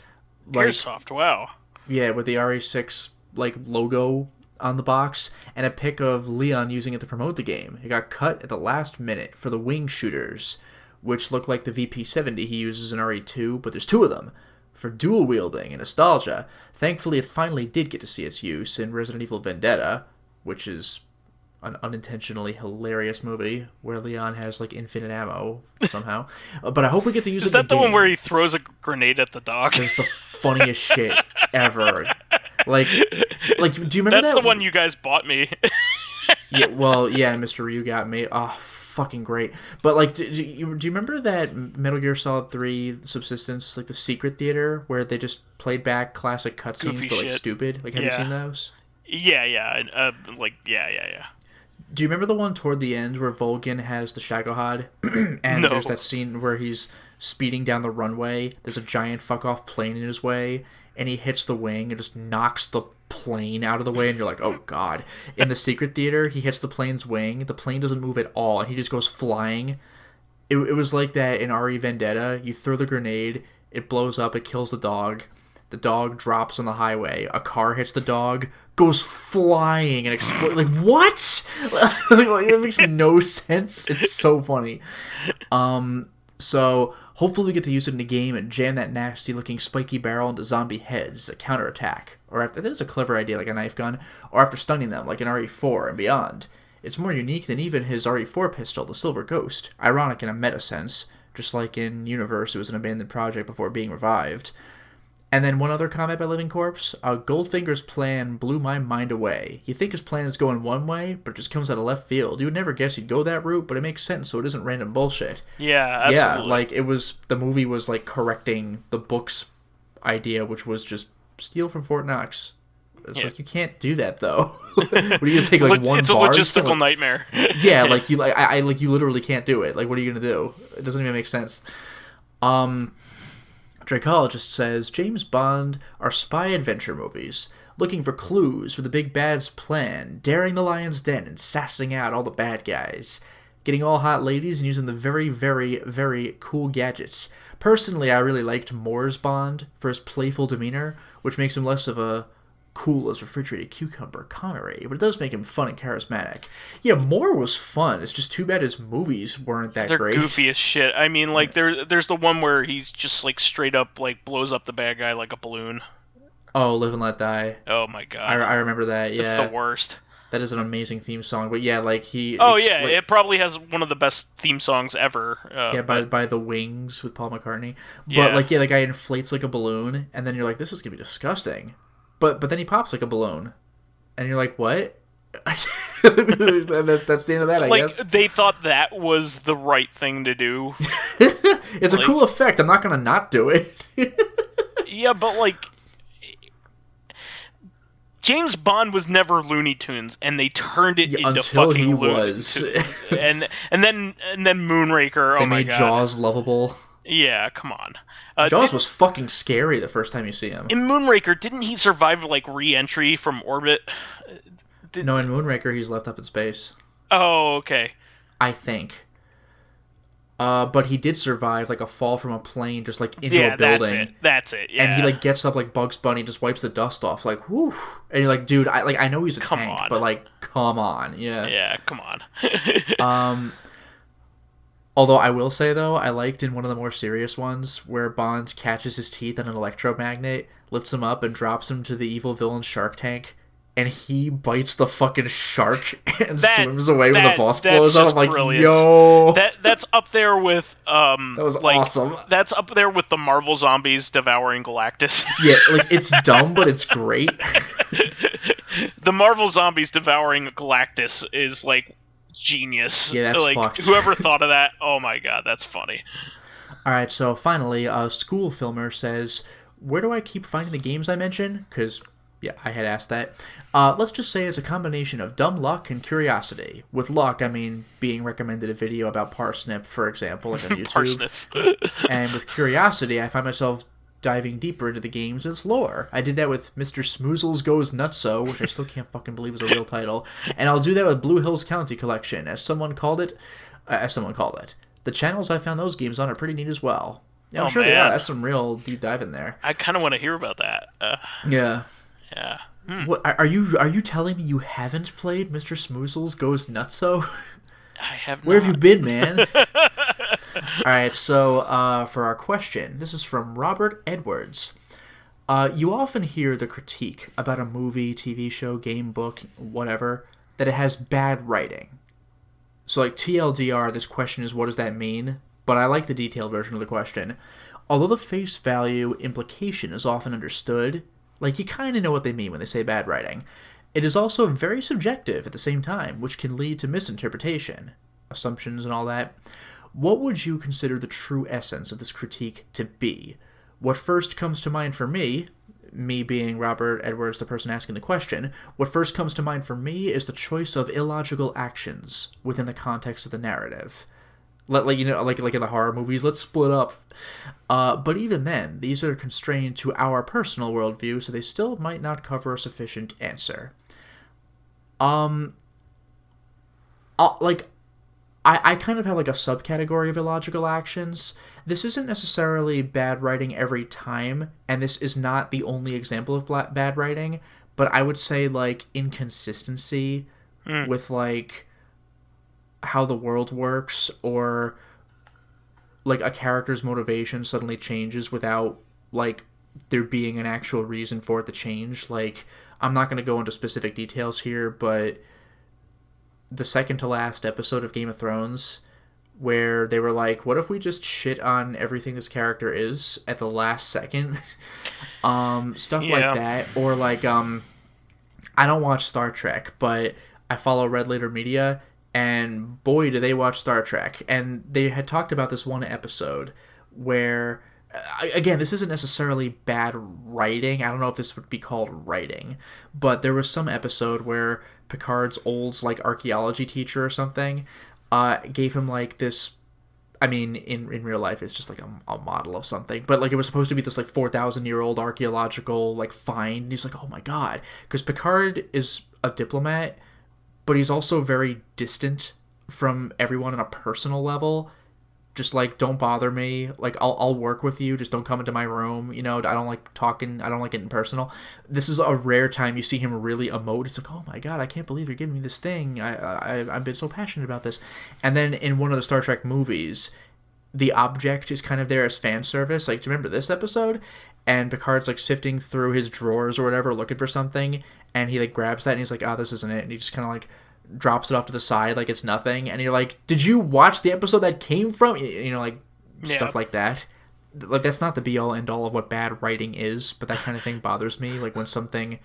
like... Airsoft, wow. Yeah, with the RE6, like, logo on the box, and a pic of Leon using it to promote the game. It got cut at the last minute for the wing shooters, which look like the VP-70 he uses in RE2, but there's 2 of them, for dual wielding and nostalgia. Thankfully, it finally did get to see its use in Resident Evil Vendetta, which is an unintentionally hilarious movie where Leon has like infinite ammo somehow. But I hope we get to use it. Is that the one where he throws a grenade at the dog? It's the funniest shit ever. Like, do you remember That's the one you guys bought me. Yeah, well, yeah, Mr. Ryu got me. Oh, fucking great. But like, do you remember that Metal Gear Solid 3 Subsistence, like the secret theater where they just played back classic cutscenes but like stupid? Like, have you seen those? Yeah. Yeah. Do you remember the one toward the end where Volgin has the Shagohod? And there's that scene where he's speeding down the runway. There's a giant fuck-off plane in his way, and he hits the wing and just knocks the plane out of the way, and you're like, oh, God. In the secret theater, he hits the plane's wing. The plane doesn't move at all, and he just goes flying. It was like that in RE Vendetta. You throw the grenade, It blows up. It kills the dog. The dog drops on the highway. A car hits the dog, goes flying and explodes. Like, what? Like, it makes no sense. It's so funny. So hopefully we get to use it in a game and jam that nasty-looking spiky barrel into zombie heads, a counterattack. Or that is a clever idea, like a knife gun. Or after stunning them, like an RE4 and beyond. It's more unique than even his RE4 pistol, the Silver Ghost. Ironic in a meta sense. Just like in Universe, it was an abandoned project before being revived. And then one other comment by Living Corpse. Goldfinger's plan blew my mind away. You think his plan is going one way, but it just comes out of left field. You would never guess he'd go that route, but it makes sense, so it isn't random bullshit. Yeah, absolutely. Yeah, like, the movie was, like, correcting the book's idea, which was just steal from Fort Knox. It's like, you can't do that, though. What are you going to take, like, one bar? It's a logistical nightmare. Yeah, like, you literally can't do it. Like, what are you going to do? It doesn't even make sense. Dracologist says, James Bond are spy adventure movies, looking for clues for the big bad's plan, daring the lion's den and sassing out all the bad guys, getting all hot ladies and using the very, very, very cool gadgets. Personally, I really liked Moore's Bond for his playful demeanor, which makes him less of a cool as refrigerated cucumber Connery, but it does make him fun and charismatic. Yeah, Moore was fun. It's just too bad his movies weren't that great. They're goofy as shit. I mean, like, there's the one where he's just, like, straight up, like, blows up the bad guy like a balloon. Oh, Live and Let Die. Oh, my God. I remember that, yeah. It's the worst. That is an amazing theme song, but yeah, like, it probably has one of the best theme songs ever. By The Wings with Paul McCartney. But, the guy inflates like a balloon, and then you're like, this is gonna be disgusting. But then he pops like a balloon, and you're like, what? That's the end of that, I guess. Like, they thought that was the right thing to do. It's a cool effect. I'm not going to not do it. Yeah, but, like, James Bond was never Looney Tunes, and they turned it into fucking Looney Tunes. and then Moonraker, oh my God. They made Jaws lovable. Yeah, come on. Jaws was fucking scary the first time you see him. In Moonraker, didn't he survive, like, re-entry from orbit? No, in Moonraker, he's left up in space. Oh, okay. I think. But he did survive, like, a fall from a plane just, like, into a building. That's it, yeah. And he, like, gets up like Bugs Bunny, just wipes the dust off, like, whew. And you're like, dude, I know he's a tank, but, like, come on. Yeah. Yeah, come on. Although I will say, though, I liked in one of the more serious ones where Bond catches his teeth on an electromagnet, lifts him up, and drops him to the evil villain's shark tank, and he bites the fucking shark and swims away when the boss blows up. I'm like, brilliant. Yo! That's up there with... that was awesome. That's up there with the Marvel Zombies devouring Galactus. Yeah, like, it's dumb, but it's great. The Marvel Zombies devouring Galactus is, like... genius. Yeah, that's like, fucked. Whoever thought of that, oh my God, that's funny. Alright, so finally, a school filmer says, where do I keep finding the games I mentioned? Because, yeah, I had asked that. Let's just say it's a combination of dumb luck and curiosity. With luck, I mean being recommended a video about Parsnip, for example, like on YouTube. Parsnips. And with curiosity, I find myself diving deeper into the games and its lore. I did that with Mr. Smoozles Goes Nutso, which I still can't fucking believe is a real title, and I'll do that with Blue Hills County Collection, as someone called it. The channels I found those games on are pretty neat as well. Yeah, I'm sure they are. That's some real deep dive in there. I kind of want to hear about that. Yeah. Yeah. What are you telling me you haven't played Mr. Smoozles Goes Nutso? I have not. Where have you been, man? Alright, so for our question, this is from Robert Edwards. You often hear the critique about a movie, TV show, game, book, whatever, that it has bad writing. So, like, TLDR, this question is what does that mean? But I like the detailed version of the question. Although the face value implication is often understood, like, you kind of know what they mean when they say bad writing. It is also very subjective at the same time, which can lead to misinterpretation, assumptions and all that. What would you consider the true essence of this critique to be? What first comes to mind for me being Robert Edwards, the person asking the question, what first comes to mind for me is the choice of illogical actions within the context of the narrative. Like in the horror movies, let's split up. But even then, these are constrained to our personal worldview, so they still might not cover a sufficient answer. I kind of have like a subcategory of illogical actions. This isn't necessarily bad writing every time, and this is not the only example of bad writing, but I would say like inconsistency with like how the world works, or like a character's motivation suddenly changes without like there being an actual reason for it to change. Like, I'm not going to go into specific details here, but the second to last episode of Game of Thrones, where they were like, what if we just shit on everything this character is at the last second? Stuff like that. Or like, I don't watch Star Trek, but I follow Red Letter Media, and boy, do they watch Star Trek. And they had talked about this one episode where, again, this isn't necessarily bad writing. I don't know if this would be called writing, but there was some episode where Picard's old, like, archaeology teacher or something gave him, like, this... I mean, in real life, it's just, like, a model of something. But, like, it was supposed to be this, like, 4,000-year-old archaeological, like, find. And he's like, oh, my God. Because Picard is a diplomat, but he's also very distant from everyone on a personal level. Just, like, don't bother me. Like, I'll work with you. Just don't come into my room. You know, I don't like talking. I don't like getting personal. This is a rare time you see him really emote. It's like, oh, my God, I can't believe you're giving me this thing. I've been so passionate about this. And then in one of the Star Trek movies, the object is kind of there as fan service. Like, do you remember this episode? And Picard's, like, sifting through his drawers or whatever, looking for something. And he, like, grabs that and he's like, oh, this isn't it. And he just kind of, like, drops it off to the side like it's nothing, and you're like, did you watch the episode that came from, you know, like, stuff like that. Like, that's not the be-all end-all of what bad writing is, but that kind of thing bothers me, like when something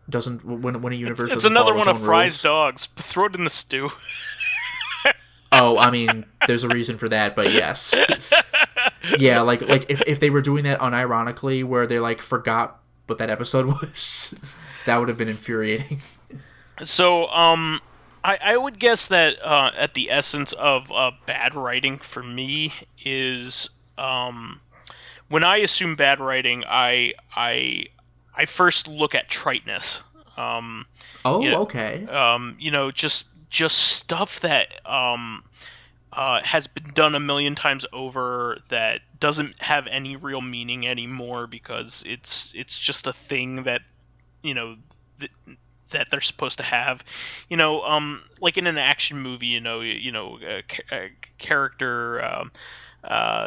doesn't, when a universe it's doesn't another follow one its of own Fry's rules. dogs. Throw it in the stew. Oh, I mean, there's a reason for that, but yes. Yeah, like if they were doing that unironically, where they, like, forgot what that episode was, that would have been infuriating. So, I would guess that at the essence of bad writing for me is when I assume bad writing, I first look at triteness. Okay. You know, just stuff that has been done a million times over that doesn't have any real meaning anymore because it's just a thing that, you know, that they're supposed to have, you know, like in an action movie, a character,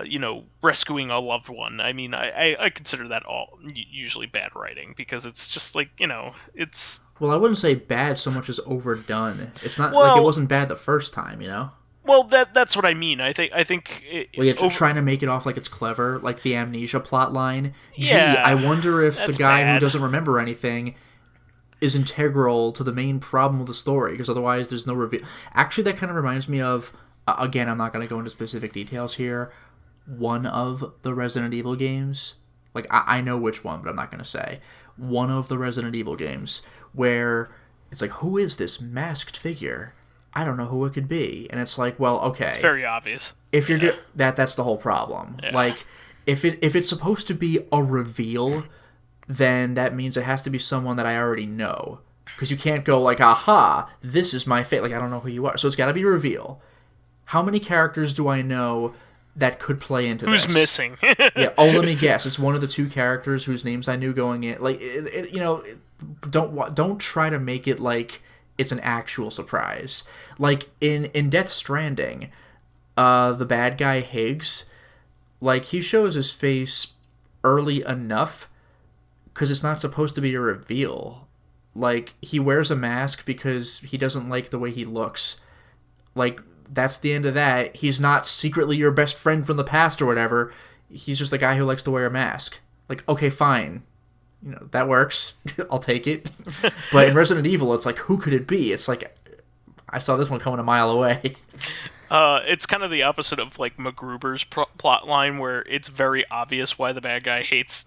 you know, rescuing a loved one. I mean, I consider that all usually bad writing because it's just like, you know, it's... Well, I wouldn't say bad so much as overdone. It's not Well, like it wasn't bad the first time, you know? Well, that's what I mean. I think Well, you're trying to make it off like it's clever, like the amnesia plot line. Gee, Yeah, I wonder if the that's guy who bad. doesn't remember anything is integral to the main problem of the story, because otherwise there's no reveal. Actually, that kind of reminds me of, again, I'm not going to go into specific details here, one of the Resident Evil games. Like, I know which one, but I'm not going to say. One of the Resident Evil games where it's like, who is this masked figure? I don't know who it could be. And it's like, well, okay. It's very obvious. If you're good, that's the whole problem. Yeah. Like, if it's supposed to be a reveal, then that means it has to be someone that I already know. Because you can't go like, aha, this is my fate. Like, I don't know who you are. So it's got to be a reveal. How many characters do I know that could play into this? Who's missing? Yeah. Oh, let me guess. It's one of the two characters whose names I knew going in. Like, you know, don't try to make it like it's an actual surprise. Like in Death Stranding, the bad guy Higgs, like, he shows his face early enough because it's not supposed to be a reveal. Like, he wears a mask because he doesn't like the way he looks. Like, that's the end of that. He's not secretly your best friend from the past or whatever. He's just a guy who likes to wear a mask. Like, okay, fine. You know, that works. I'll take it. But in Resident Evil, it's like, who could it be? It's like, I saw this one coming a mile away. It's kind of the opposite of, like, MacGruber's plot line, where it's very obvious why the bad guy hates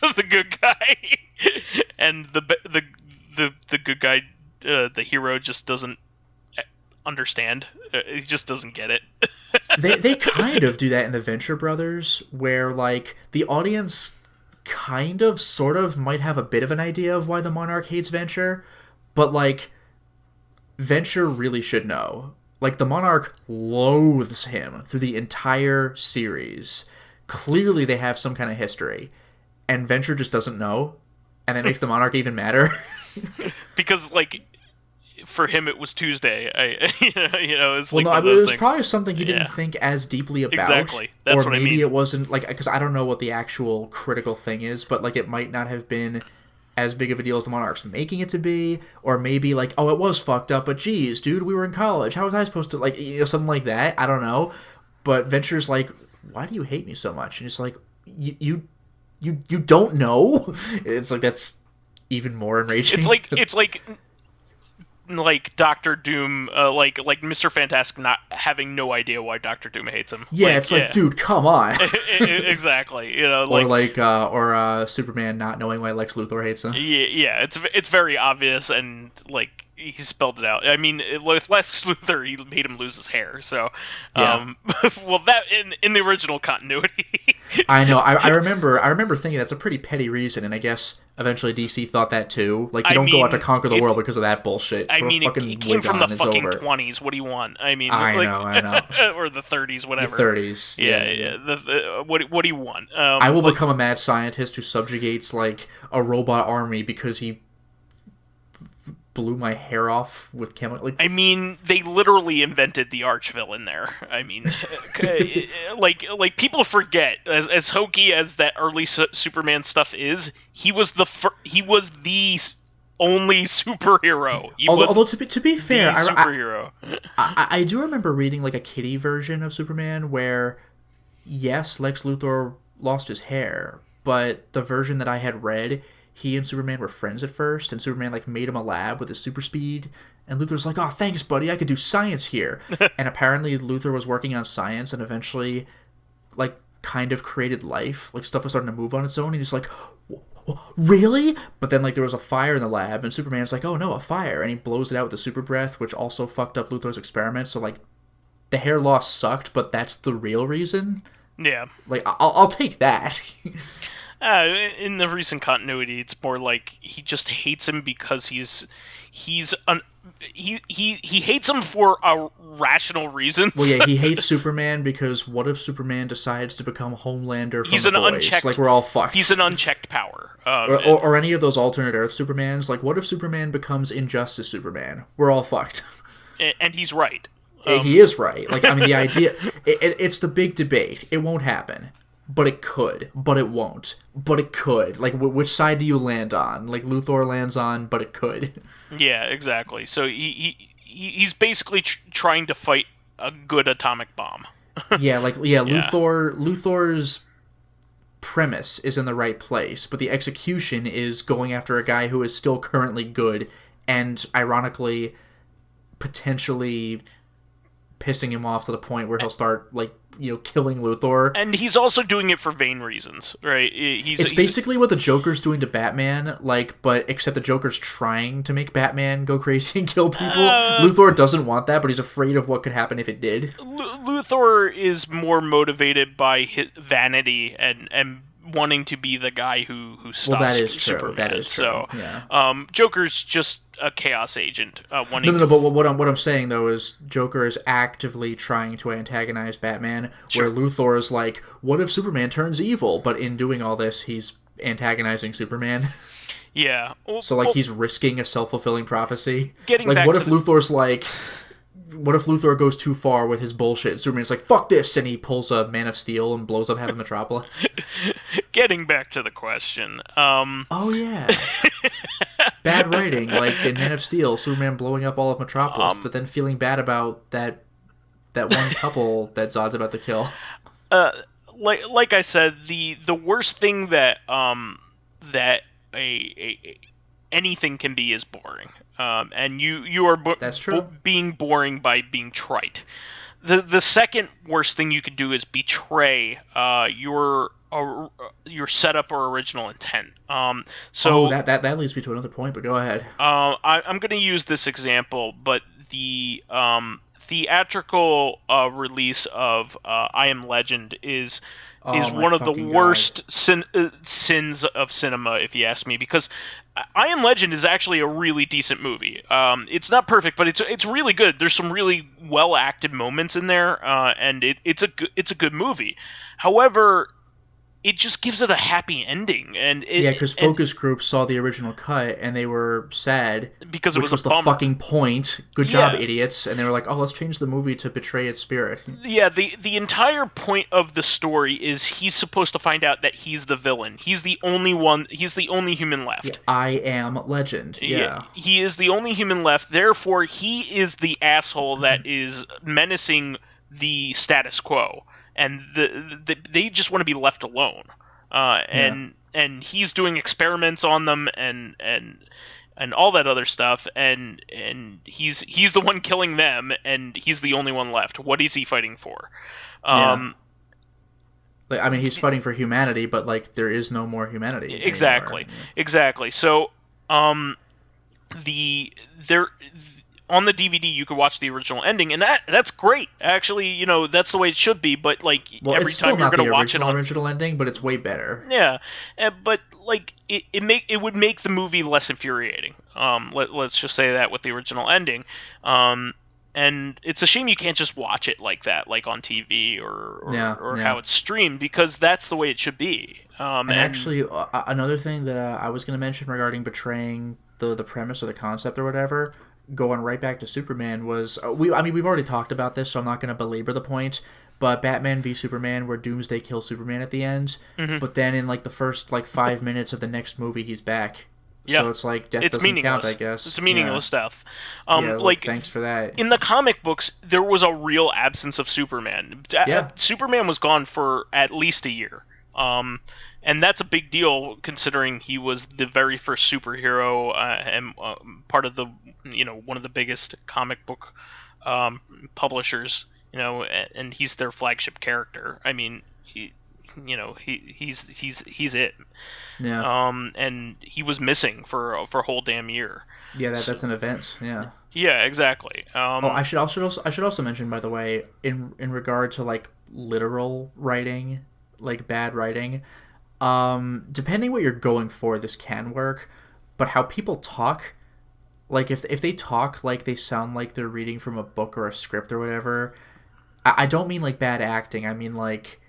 the good guy, and the good guy, the hero, just doesn't understand. He just doesn't get it. They kind of do that in the Venture Brothers, where, like, the audience kind of, sort of, might have a bit of an idea of why the Monarch hates Venture, but, like, Venture really should know. Like, the Monarch loathes him through the entire series. Clearly they have some kind of history. And Venture just doesn't know. And that makes the Monarch even madder. Because, like, for him it was Tuesday. It's well, like no, one of it those was things. probably something he didn't think as deeply about. Exactly. That's or what I maybe mean. it wasn't, like, because I don't know what the actual critical thing is, but, like, it might not have been as big of a deal as the Monarch's making it to be, or maybe, like, oh, it was fucked up, but geez, dude, we were in college. How was I supposed to, like, something like that? I don't know. But Venture's like, why do you hate me so much? And it's like, you don't know? It's like, that's even more enraging. It's like Doctor Doom, like Mr. Fantastic not having no idea why Doctor Doom hates him. Yeah, it's like, dude, come on. Exactly. Or Superman not knowing why Lex Luthor hates him. Yeah, it's very obvious, and like he spelled it out. I mean, with Lex Luthor, he made him lose his hair. So, well, that in the original continuity. I know. I remember thinking that's a pretty petty reason, and I guess eventually DC thought that too. Like, you don't go out to conquer the world because of that bullshit. I mean, it came from the fucking 20s. What do you want? I mean, I know. Or the 30s, whatever. The 30s. Yeah. What do you want? I will become a mad scientist who subjugates, like, a robot army because he blew my hair off with chemical. I mean, they literally invented the arch-villain there. I mean, like people forget, as hokey as that early Superman stuff is, he was the only superhero. Although to be fair, superhero. I do remember reading, like, a kiddie version of Superman where, yes, Lex Luthor lost his hair, but the version that I had read, he and Superman were friends at first, and Superman, like, made him a lab with his super speed, and Luthor's like, oh, thanks, buddy, I could do science here. And apparently Luthor was working on science and eventually, like, kind of created life. Like, stuff was starting to move on its own, and he's like, really? But then, like, there was a fire in the lab, and Superman's like, oh, no, a fire, and he blows it out with the super breath, which also fucked up Luthor's experiment, so, like, the hair loss sucked, but that's the real reason? Yeah. Like, I'll take that. In the recent continuity, it's more like he just hates him because he hates him for rational reasons. Well, yeah, he hates Superman because what if Superman decides to become Homelander from he's the an boys? Unchecked, like, we're all fucked. He's an unchecked power. Or any of those alternate Earth Supermans. Like, what if Superman becomes Injustice Superman? We're all fucked. And he's right. He is right. Like, I mean, the idea... it's the big debate. It won't happen. But it could. But it won't. But it could. Like, which side do you land on? Like, Luthor lands on, but it could. Yeah, exactly. So he's basically trying to fight a good atomic bomb. Yeah. Luthor's premise is in the right place, but the execution is going after a guy who is still currently good and, ironically, potentially pissing him off to the point where he'll start, like, killing Luthor. And he's also doing it for vain reasons, right? It's basically what the Joker's doing to Batman, like, but except the Joker's trying to make Batman go crazy and kill people. Luthor doesn't want that, but he's afraid of what could happen if it did. Luthor is more motivated by his vanity and wanting to be the guy who stops Superman. Well, that is true. That is true. So, yeah. Joker's just a chaos agent. No. But what I'm saying though is Joker is actively trying to antagonize Batman, where Luthor is like, "What if Superman turns evil?" But in doing all this, he's antagonizing Superman. Yeah. So he's risking a self-fulfilling prophecy. What if Luthor's like? What if Luthor goes too far with his bullshit? Superman's like, fuck this, and he pulls a Man of Steel and blows up half of Metropolis. Getting back to the question. Oh, yeah. Bad writing, like in Man of Steel, Superman blowing up all of Metropolis, but then feeling bad about that one couple that Zod's about to kill. Like I said, the worst thing that anything can be is boring. And you are That's true. Being boring by being trite. The second worst thing you could do is betray your setup or original intent. That leads me to another point, but go ahead. I'm going to use this example, but the theatrical release of I Am Legend is one of the worst sins of cinema, if you ask me, because I Am Legend is actually a really decent movie. It's not perfect, but it's really good. There's some really well acted moments in there, and it's a good movie. However, it just gives it a happy ending, yeah, because focus groups saw the original cut and they were sad because it which was the bummer. fucking point. Good job, Yeah. idiots! And they were like, "Oh, let's change the movie to betray its spirit." Yeah, the entire point of the story is he's supposed to find out that he's the villain. He's the only one. He's the only human left. Yeah, I am Legend. Yeah. He is the only human left. Therefore, he is the asshole that is menacing the status quo, and they just want to be left alone. And he's doing experiments on them, and all that other stuff, and he's the one killing them, and he's the only one left. What is he fighting for? Like, I mean, he's fighting for humanity, but like there is no more humanity. Exactly, anymore. exactly. So, on the DVD you could watch the original ending, and that's great. Actually, you know, that's the way it should be. But like every it's time still you're not gonna the watch it on original ending, but it's way better. yeah, but like it would make the movie less infuriating. Let's just say that with the original ending. And it's a shame you can't just watch it like that, like on TV or how it's streamed, because that's the way it should be. And actually, another thing that I was going to mention regarding betraying the premise or the concept or whatever, going right back to Superman, was we've already talked about this, so I'm not going to belabor the point. But Batman v Superman, where Doomsday kills Superman at the end, but then in like the first like 5 minutes of the next movie, he's back. Yeah. So it's like death doesn't count, I guess. It's meaningless death. Like thanks for that. In the comic books, there was a real absence of Superman. Superman was gone for at least a year. And that's a big deal considering he was the very first superhero and part of the one of the biggest comic book publishers. And he's their flagship character. I mean, he's it. Yeah. And he was missing for a whole damn year. Yeah, that's an event. Yeah. Yeah, exactly. I should also mention, by the way, in regard to like literal writing, like bad writing, depending what you're going for, this can work. But how people talk, like if they talk like they sound like they're reading from a book or a script or whatever, I don't mean like bad acting. I mean like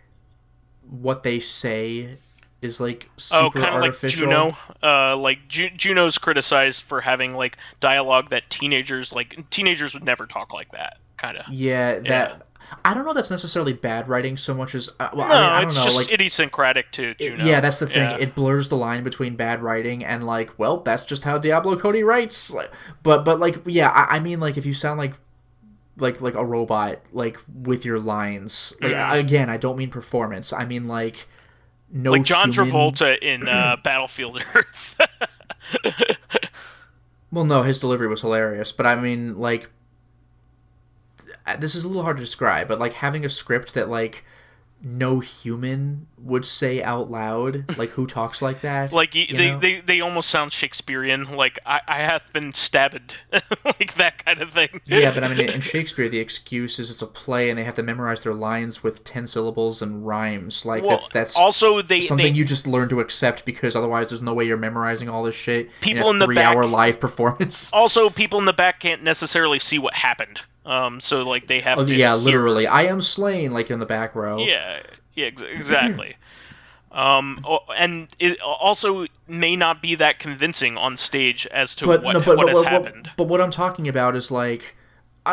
what they say is like super artificial. Like Juno. Juno's criticized for having like dialogue that teenagers would never talk like that, kind of. Yeah. I don't know if that's necessarily bad writing so much as I don't know, just like idiosyncratic to Juno. Yeah, that's the thing. Yeah. It blurs the line between bad writing and like, well, that's just how Diablo Cody writes. But like, yeah, I mean like if you sound like a robot, like with your lines, like again, I don't mean performance. I mean like like John Travolta in Battlefield Earth. Well, no, his delivery was hilarious, but I mean like this is a little hard to describe, but like having a script that like no human would say out loud, like who talks like that? Like they almost sound Shakespearean, like I have been stabbed, like that kind of thing. Yeah, but I mean in Shakespeare the excuse is it's a play and they have to memorize their lines with 10 syllables and rhymes. Like that's also something you just learn to accept because otherwise there's no way you're memorizing all this shit people in a 3-hour live performance. Also, people in the back can't necessarily see what happened. So like they have to literally I am slain, like in the back row. Yeah, exactly. And it also may not be that convincing on stage as to what has happened. But what I'm talking about is like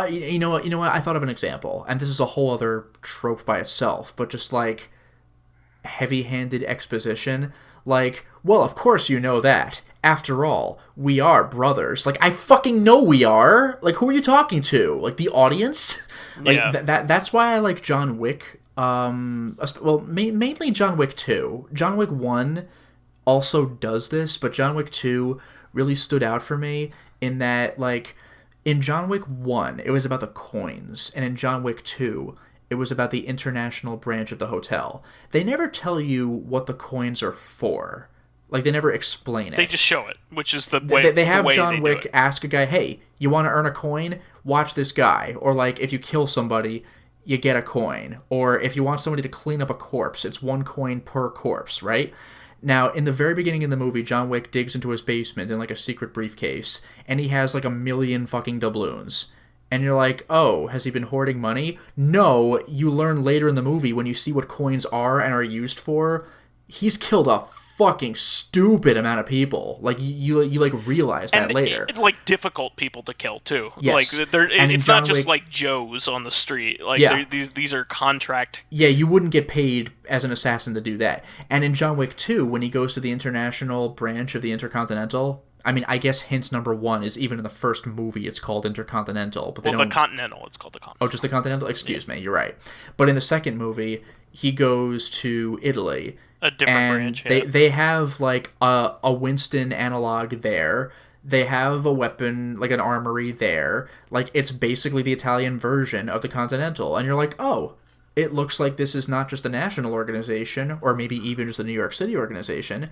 you know what I thought of an example, and this is a whole other trope by itself, but just like heavy-handed exposition. Like, well, of course you know that. After all, we are brothers. Like, I fucking know we are. Like, who are you talking to? Like, the audience? Like, that's why I like John Wick. Mainly John Wick 2. John Wick 1 also does this, but John Wick 2 really stood out for me in that, like, in John Wick 1, it was about the coins, and in John Wick 2, it was about the international branch of the hotel. They never tell you what the coins are for. Like, they never explain it. They just show it, which is the way they have John Wick ask a guy, hey, you want to earn a coin? Watch this guy. Or, like, if you kill somebody, you get a coin. Or if you want somebody to clean up a corpse, it's 1 coin per corpse, right? Now, in the very beginning of the movie, John Wick digs into his basement in, like, a secret briefcase, and he has, like, 1,000,000 fucking doubloons. And you're like, oh, has he been hoarding money? No, you learn later in the movie, when you see what coins are and are used for, he's killed a fucking stupid amount of people. Like, you like, realize that later. Like, difficult people to kill, too. Yes. Like, and it's John not just, Wick, like, Joes on the street. Like, yeah. these are contract... Yeah, you wouldn't get paid as an assassin to do that. And in John Wick 2, when he goes to the international branch of the Intercontinental... I mean, I guess hint number one is even in the first movie it's called Intercontinental, but they don't... the Continental, it's called the Continental. Oh, just the Continental? Excuse me, you're right. But in the second movie, he goes to Italy. A different branch, yeah. They have, like, a Winston analog there. They have a weapon, like an armory there. Like, it's basically the Italian version of the Continental. And you're like, oh, it looks like this is not just a national organization, or maybe even just a New York City organization.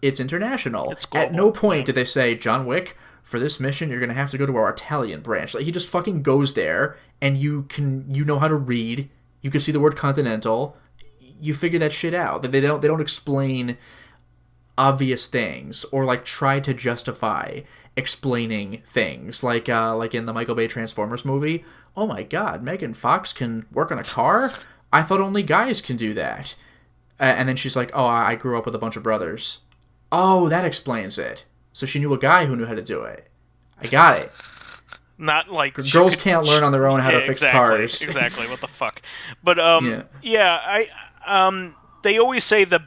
It's international. It's global. At no point did they say, John Wick, for this mission, you're going to have to go to our Italian branch. Like, he just fucking goes there, and you know how to read. You can see the word Continental. You figure that shit out. They don't explain obvious things, or, like, try to justify explaining things. Like in the Michael Bay Transformers movie. Oh my god, Megan Fox can work on a car? I thought only guys can do that. And then she's like, oh, I grew up with a bunch of brothers. Oh, that explains it. So she knew a guy who knew how to do it. I got it. Not like... Girls can't learn on their own how to fix cars. Exactly, what the fuck. But, they always say the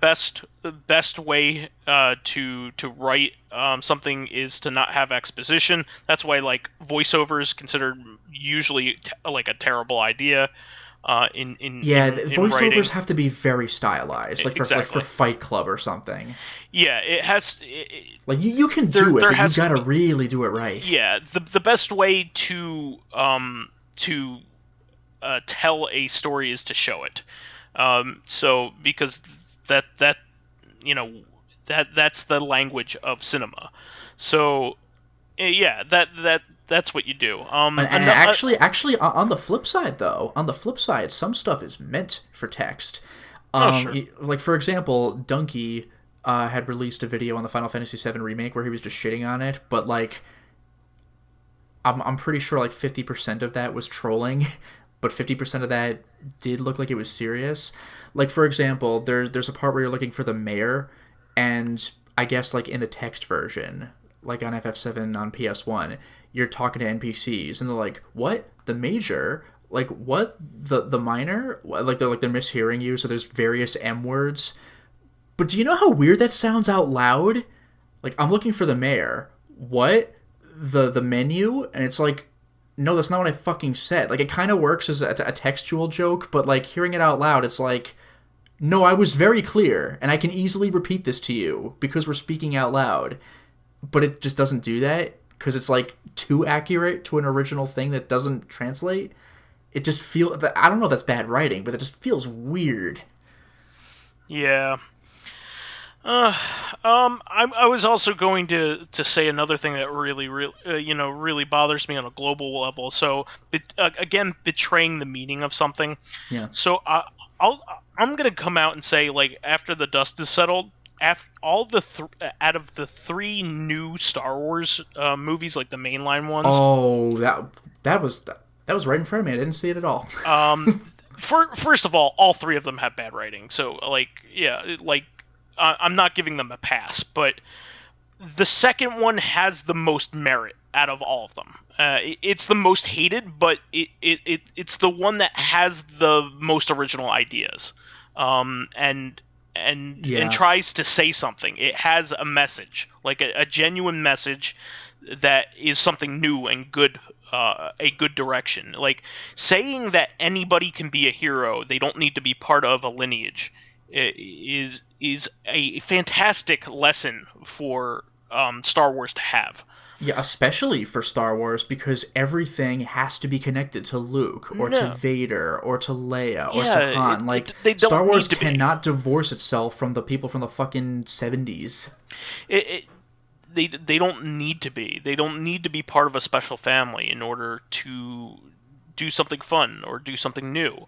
best way to write something is to not have exposition. That's why, like, voiceover is considered usually like a terrible idea. In voiceovers writing. have to be very stylized, like for Fight Club or something. Yeah, it has. Like you can do it, but you gotta really do it right. Yeah, the best way to tell a story is to show it. So because that's the language of cinema. So yeah, that's what you do. Actually, on the flip side, some stuff is meant for text. Sure. Like, for example, Donkey had released a video on the Final Fantasy VII Remake where he was just shitting on it, but, like, I'm pretty sure, like, 50% of that was trolling, but 50% of that did look like it was serious. Like, for example, there's a part where you're looking for the mayor, and I guess, like, in the text version, like on FF7 on PS1, you're talking to NPCs, and they're like, what? The major? Like, what? The minor? Like, they're mishearing you, so there's various M words. But do you know how weird that sounds out loud? Like, I'm looking for the mayor. What? The menu? And it's like, no, that's not what I fucking said. Like, it kind of works as a textual joke, but, like, hearing it out loud, it's like, no, I was very clear, and I can easily repeat this to you, because we're speaking out loud. But it just doesn't do that, because it's, like, too accurate to an original thing that doesn't translate. It just feels... I don't know if that's bad writing, but it just feels weird. Yeah. I was also going to say another thing that really bothers me on a global level. So, again, betraying the meaning of something. Yeah. So, I'm going to come out and say, like, after the dust is settled, out of the 3 new Star Wars movies, like the mainline ones. Oh, that was right in front of me. I didn't see it at all. First of all 3 of them have bad writing. So, like, yeah, like, I'm not giving them a pass, but the second one has the most merit out of all of them. It's the most hated, but it's the one that has the most original ideas. And tries to say something. It has a message, like a genuine message that is something new and good, a good direction. Like, saying that anybody can be a hero, they don't need to be part of a lineage, is a fantastic lesson for Star Wars to have. Yeah, especially for Star Wars, because everything has to be connected to Luke, or to Vader, or to Leia, or to Han. Like, Star Wars cannot divorce itself from the people from the fucking 70s. They don't need to be. They don't need to be part of a special family in order to do something fun or do something new.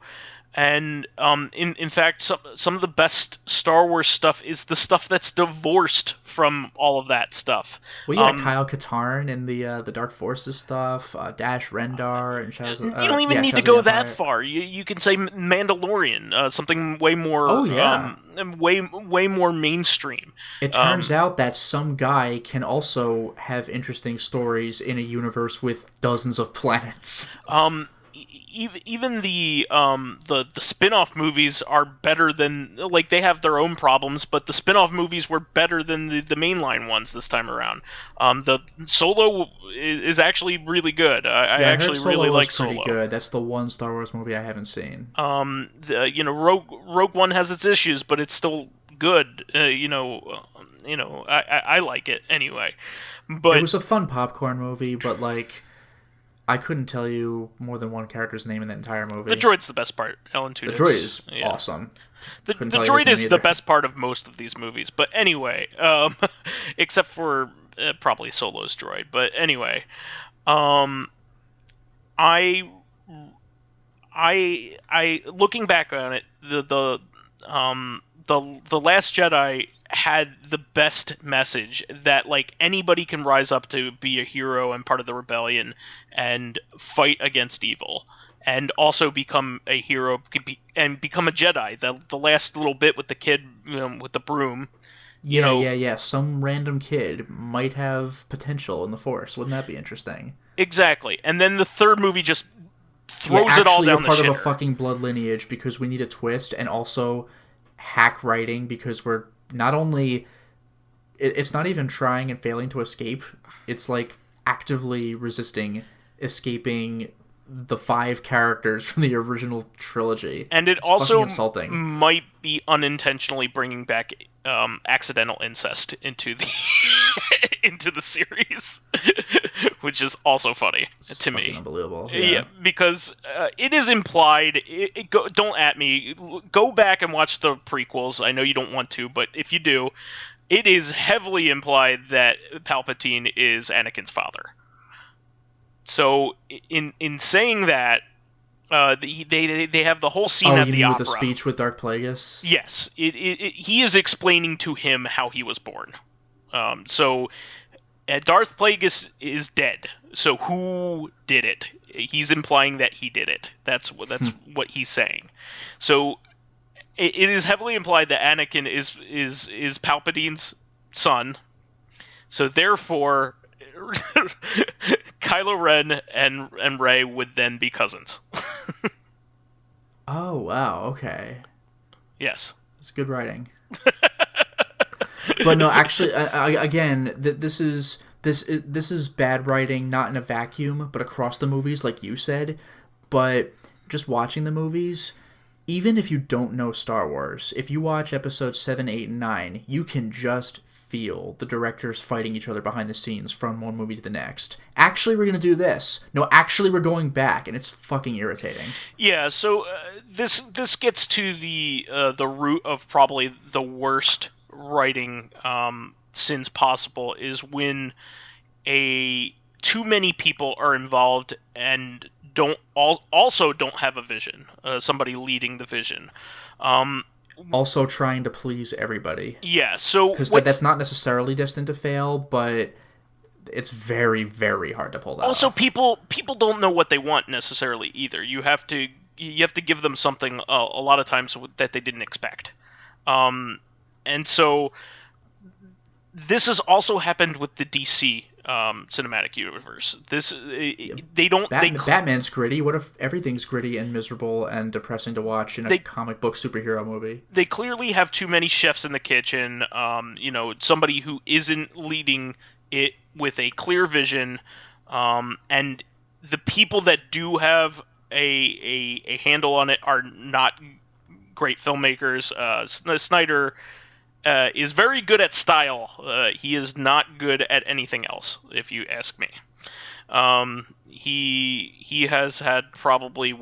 And in fact, some of the best Star Wars stuff is the stuff that's divorced from all of that stuff. Well, yeah, Kyle Katarn in the Dark Forces stuff, Dash Rendar and You don't even need to Shadows of the go that Empire. far. You can say Mandalorian, something way Oh more yeah. way more mainstream. It turns out that some guy can also have interesting stories in a universe with dozens of planets. Even the spin-off movies are better than, like, they have their own problems, but the spin-off movies were better than the mainline ones this time around. The Solo is actually really good. I Yeah, I heard actually Solo really was like pretty Solo. good. That's the one Star Wars movie I haven't seen. Rogue One has its issues, but it's still good. I like it anyway. It But was a fun popcorn movie, but like I couldn't tell you more than one character's name in the entire the movie. droid's the best part. Alan The Tudyk's. droid is Yeah. awesome. The Couldn't tell you his droid name is the either. best part of most of these movies. But anyway, except for probably Solo's droid. But anyway, um, I looking back on it, the Last Jedi had the best message that, like, anybody can rise up to be a hero and part of the rebellion and fight against evil, and also become a hero and become a Jedi. The last little bit with the kid, with the broom. Yeah. Some random kid might have potential in the Force. Wouldn't that be interesting? Exactly. And then the third movie just Yeah, throws it all actually, you're down the part of a shitter. fucking blood lineage because we need a twist, and also hack writing because we're not only. It's not even trying and failing to escape. It's like actively resisting escaping the 5 characters from the original trilogy. And it It's fucking also insulting. might be unintentionally bringing back accidental incest into the into the series, which is also funny It's to fucking me. unbelievable. Yeah, because it is implied. Don't at me. Go back and watch the prequels. I know you don't want to, but if you do, it is heavily implied that Palpatine is Anakin's father. So in saying that, they have the whole scene Oh, at you the mean with opera. the speech with Dark Plagueis? Yes, he is explaining to him how he was born. So Darth Plagueis is dead. So who did it? He's implying that he did it. That's what he's saying. So it is heavily implied that Anakin is Palpatine's son. So therefore, Kylo Ren and Rey would then be cousins. Oh, wow, okay. Yes. It's good writing. But no, actually, again, this is bad writing, not in a vacuum, but across the movies, like you said. But just watching the movies, even if you don't know Star Wars, if you watch episodes 7, 8, and 9, you can just feel the directors fighting each other behind the scenes from one movie to the next. Actually, we're going to do this. No, actually, we're going back, and it's fucking irritating. Yeah, so this gets to the root of probably the worst writing sins possible, is when too many people are involved and also don't have a vision. Somebody leading the vision. Also trying to please everybody. Yeah, so Because that's not necessarily destined to fail, but it's very, very hard to pull that also off. people don't know what they want necessarily either. You have to give them something a lot of times that they didn't expect. And so this has also happened with the DC cinematic universe. Batman's gritty. What if everything's gritty and miserable and depressing to watch in a comic book superhero movie? They clearly have too many chefs in the kitchen. Somebody who isn't leading it with a clear vision, and the people that do have a handle on it are not great filmmakers. Snyder is very good at style. He is not good at anything else, if you ask me. He has had probably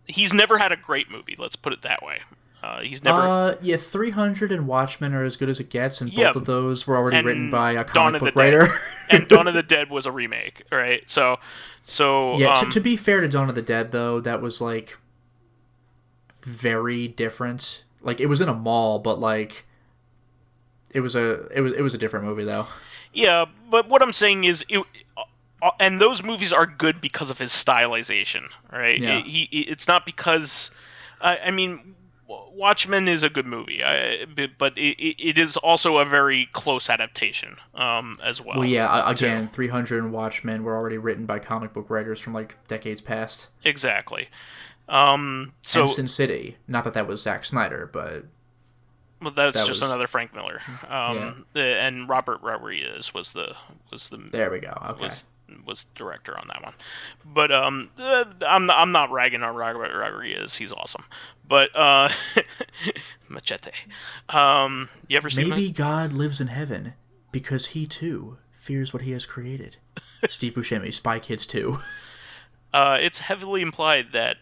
he's never had a great movie. Let's put it that way. He's never. 300 and Watchmen are as good as it gets, and Yeah, both of those were already and written by a Dawn comic of the book writer. and Dawn of the Dead was a remake, right? So yeah. To be fair to Dawn of the Dead, though, that was like very different. Like it was in a mall, but like it was a different movie though. Yeah, but what I'm saying is, and those movies are good because of his stylization, right? Yeah. It's not because, I mean, Watchmen is a good movie, but it is also a very close adaptation, as well. Well, yeah. Again, 300 and Watchmen were already written by comic book writers from like decades past. Exactly. And Sin City. Not that was Zack Snyder, but. Well, that's just another Frank Miller. Yeah. And Robert Rodriguez was the. There we go. Okay. Was director on that one, but I'm not ragging on Robert Rodriguez. He's awesome, but Machete. You ever seen? Maybe God lives in heaven because he too fears what he has created. Steve Buscemi, Spy Kids 2. It's heavily implied that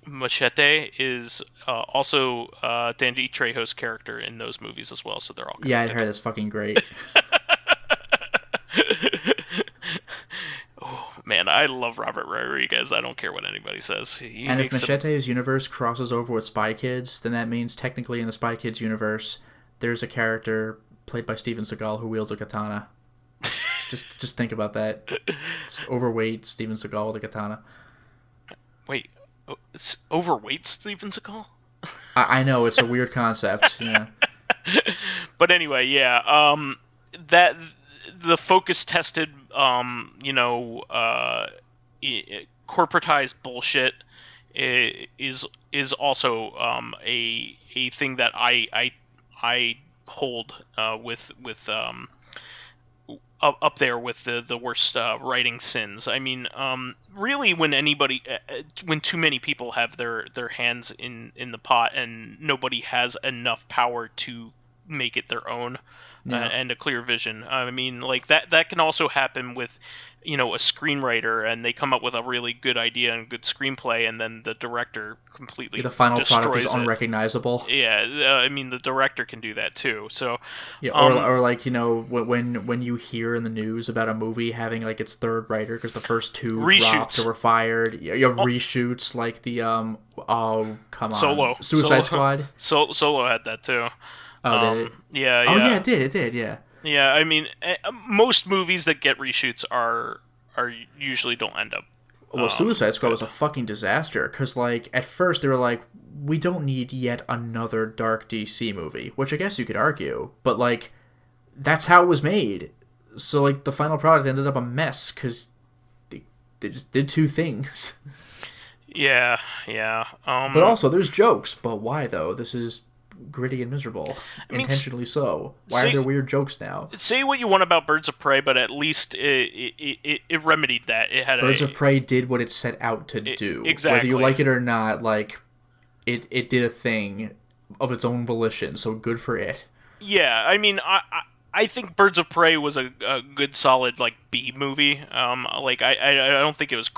Machete is also Danny Trejo's character in those movies as well, so they're all connected. Yeah, I heard that's fucking great. Oh man, I love Robert Rodriguez. I don't care what anybody says. And if Machete's universe crosses over with Spy Kids, then that means technically in the Spy Kids universe, there's a character played by Steven Seagal who wields a katana. Just think about that. Just overweight Steven Seagal with a katana. Wait, overweight Steven Seagal? I know, it's a weird concept. Yeah. But anyway, yeah. That the focus tested, corporatized bullshit is also a thing that I hold with up there with the worst writing sins. I mean, really, when too many people have their hands in the pot and nobody has enough power to make it their own. Yeah. And a clear vision. I mean, like that can also happen with, a screenwriter, and they come up with a really good idea and good screenplay, and then the director completely the final product is unrecognizable. Yeah, I mean the director can do that too. So yeah, or like when you hear in the news about a movie having like its third writer because the first two reshoots. Dropped or were fired, reshoots like the Solo Suicide Squad. Solo had that too. Oh, did it? Yeah. Oh, yeah, it did, yeah. Yeah, I mean, most movies that get reshoots are usually don't end up. Well, Suicide Squad was a fucking disaster, because, like, at first they were like, we don't need yet another dark DC movie, which I guess you could argue, but, like, that's how it was made. So, like, the final product ended up a mess, because they just did two things. Yeah. But also, there's jokes, but why, though? This is gritty and miserable. Intentionally so. Why are there weird jokes now? Say what you want about Birds of Prey, but at least it remedied that. It had Birds of Prey did what it set out to do. Exactly. Whether you like it or not, like, it did a thing of its own volition, so good for it. Yeah, I mean, I think Birds of Prey was a good, solid, like, B movie. Like, I don't think it was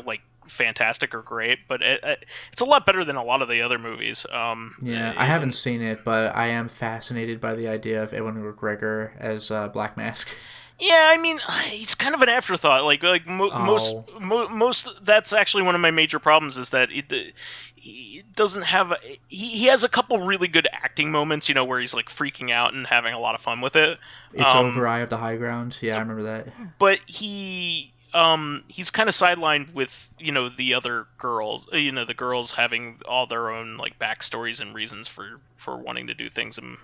like fantastic or great, but it's a lot better than a lot of the other movies. I haven't seen it, but I am fascinated by the idea of Ewan McGregor as Black Mask. Yeah, I mean, he's kind of an afterthought. Most. That's actually one of my major problems is that he doesn't have. He has a couple really good acting moments, where he's like freaking out and having a lot of fun with it. It's over Eye of the High Ground. Yeah, I remember that. But he's kind of sidelined with the other girls, the girls having all their own like backstories and reasons for wanting to do things. And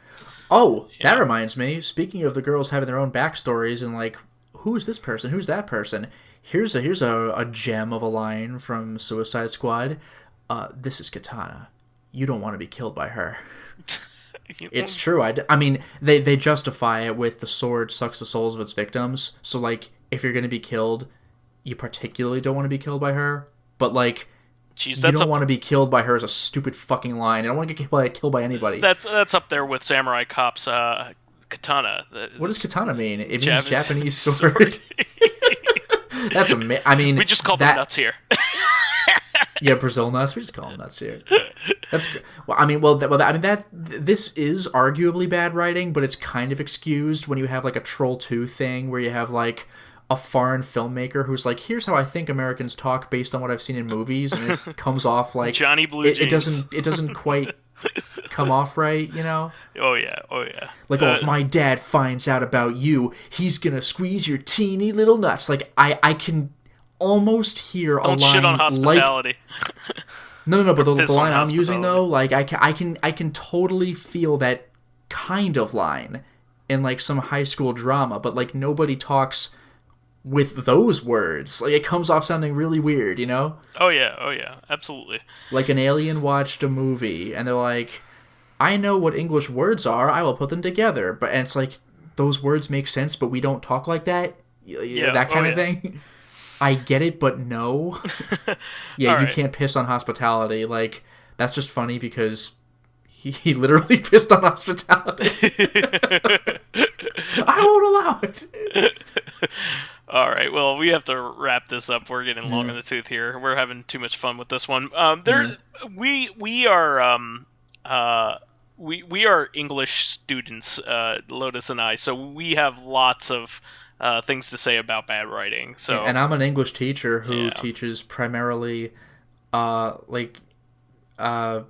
that reminds me, speaking of the girls having their own backstories and like who's this person, who's that person, here's a gem of a line from Suicide Squad. This is Katana, you don't want to be killed by her. It's true. I mean they justify it with the sword sucks the souls of its victims, so like if you're going to be killed, you particularly don't want to be killed by her, but like, you don't want to be killed by her is a stupid fucking line. I don't want to get killed by anybody. That's up there with Samurai Cop's katana. What does katana mean? It means Japanese sword. That's I mean, we just call them nuts here. Yeah, Brazil nuts. We just call them nuts here. That's well. I mean, this is arguably bad writing, but it's kind of excused when you have like a Troll 2 thing where you have like a foreign filmmaker who's like, "Here's how I think Americans talk based on what I've seen in movies," and it comes off like Johnny Blue Jeans. It doesn't quite come off right, you know? Oh yeah. Like, if my dad finds out about you, he's gonna squeeze your teeny little nuts. Like, I can almost hear a line Don't shit on hospitality. Like, no, but the line I'm hospitality. using though, like I can totally feel that kind of line in like some high school drama, but like nobody talks with those words. Like it comes off sounding really weird, you know? Oh yeah, absolutely. Like an alien watched a movie and they're like, I know what English words are, I will put them together. But and it's like those words make sense, but we don't talk like that. Yeah, that kind of thing. I get it, but no. Yeah, you can't piss on hospitality. Like, that's just funny because he literally pissed on hospitality. I won't allow it. All right, well, we have to wrap this up. We're getting long in the tooth here. We're having too much fun with this one. We are English students, Lotus and I, so we have lots of things to say about bad writing. So, and I'm an English teacher who teaches primarily, what's the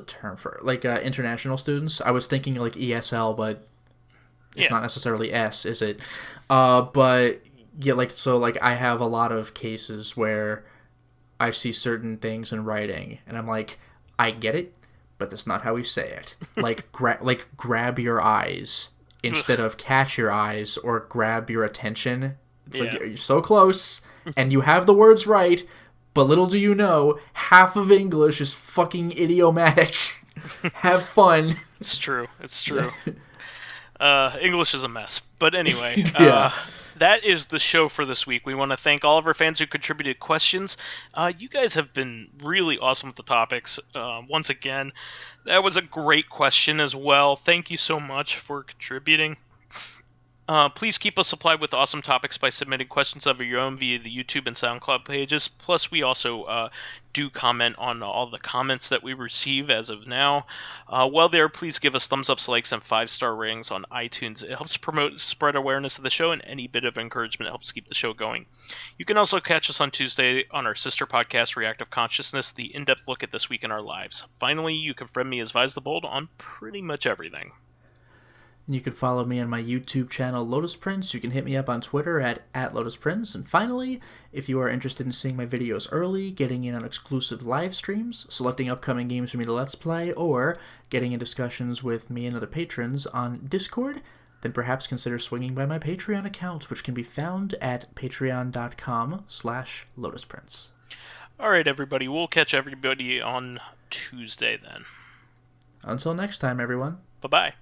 term for it? Like international students. I was thinking like ESL, but it's not necessarily S, is it? But yeah, like so, like I have a lot of cases where I see certain things in writing, and I'm like, I get it, but that's not how we say it. Like grab your eyes instead of catch your eyes or grab your attention. It's like you're so close and you have the words right, but little do you know, half of English is fucking idiomatic. Have fun. It's true. English is a mess. But anyway, that is the show for this week. We want to thank all of our fans who contributed questions. You guys have been really awesome with the topics. Once again, that was a great question as well. Thank you so much for contributing. Please keep us supplied with awesome topics by submitting questions of your own via the YouTube and SoundCloud pages. Plus, we also do comment on all the comments that we receive as of now. While there, please give us thumbs ups, likes, and 5-star ratings on iTunes. It helps spread awareness of the show, and any bit of encouragement helps keep the show going. You can also catch us on Tuesday on our sister podcast, Corrective Consciousness, the in-depth look at this week in our lives. Finally, you can friend me as vysethebold on pretty much everything. You can follow me on my YouTube channel, Lotus Prince. You can hit me up on Twitter at Lotus Prince. And finally, if you are interested in seeing my videos early, getting in on exclusive live streams, selecting upcoming games for me to Let's Play, or getting in discussions with me and other patrons on Discord, then perhaps consider swinging by my Patreon account, which can be found at patreon.com/LotusPrince. All right, everybody. We'll catch everybody on Tuesday then. Until next time, everyone. Bye-bye.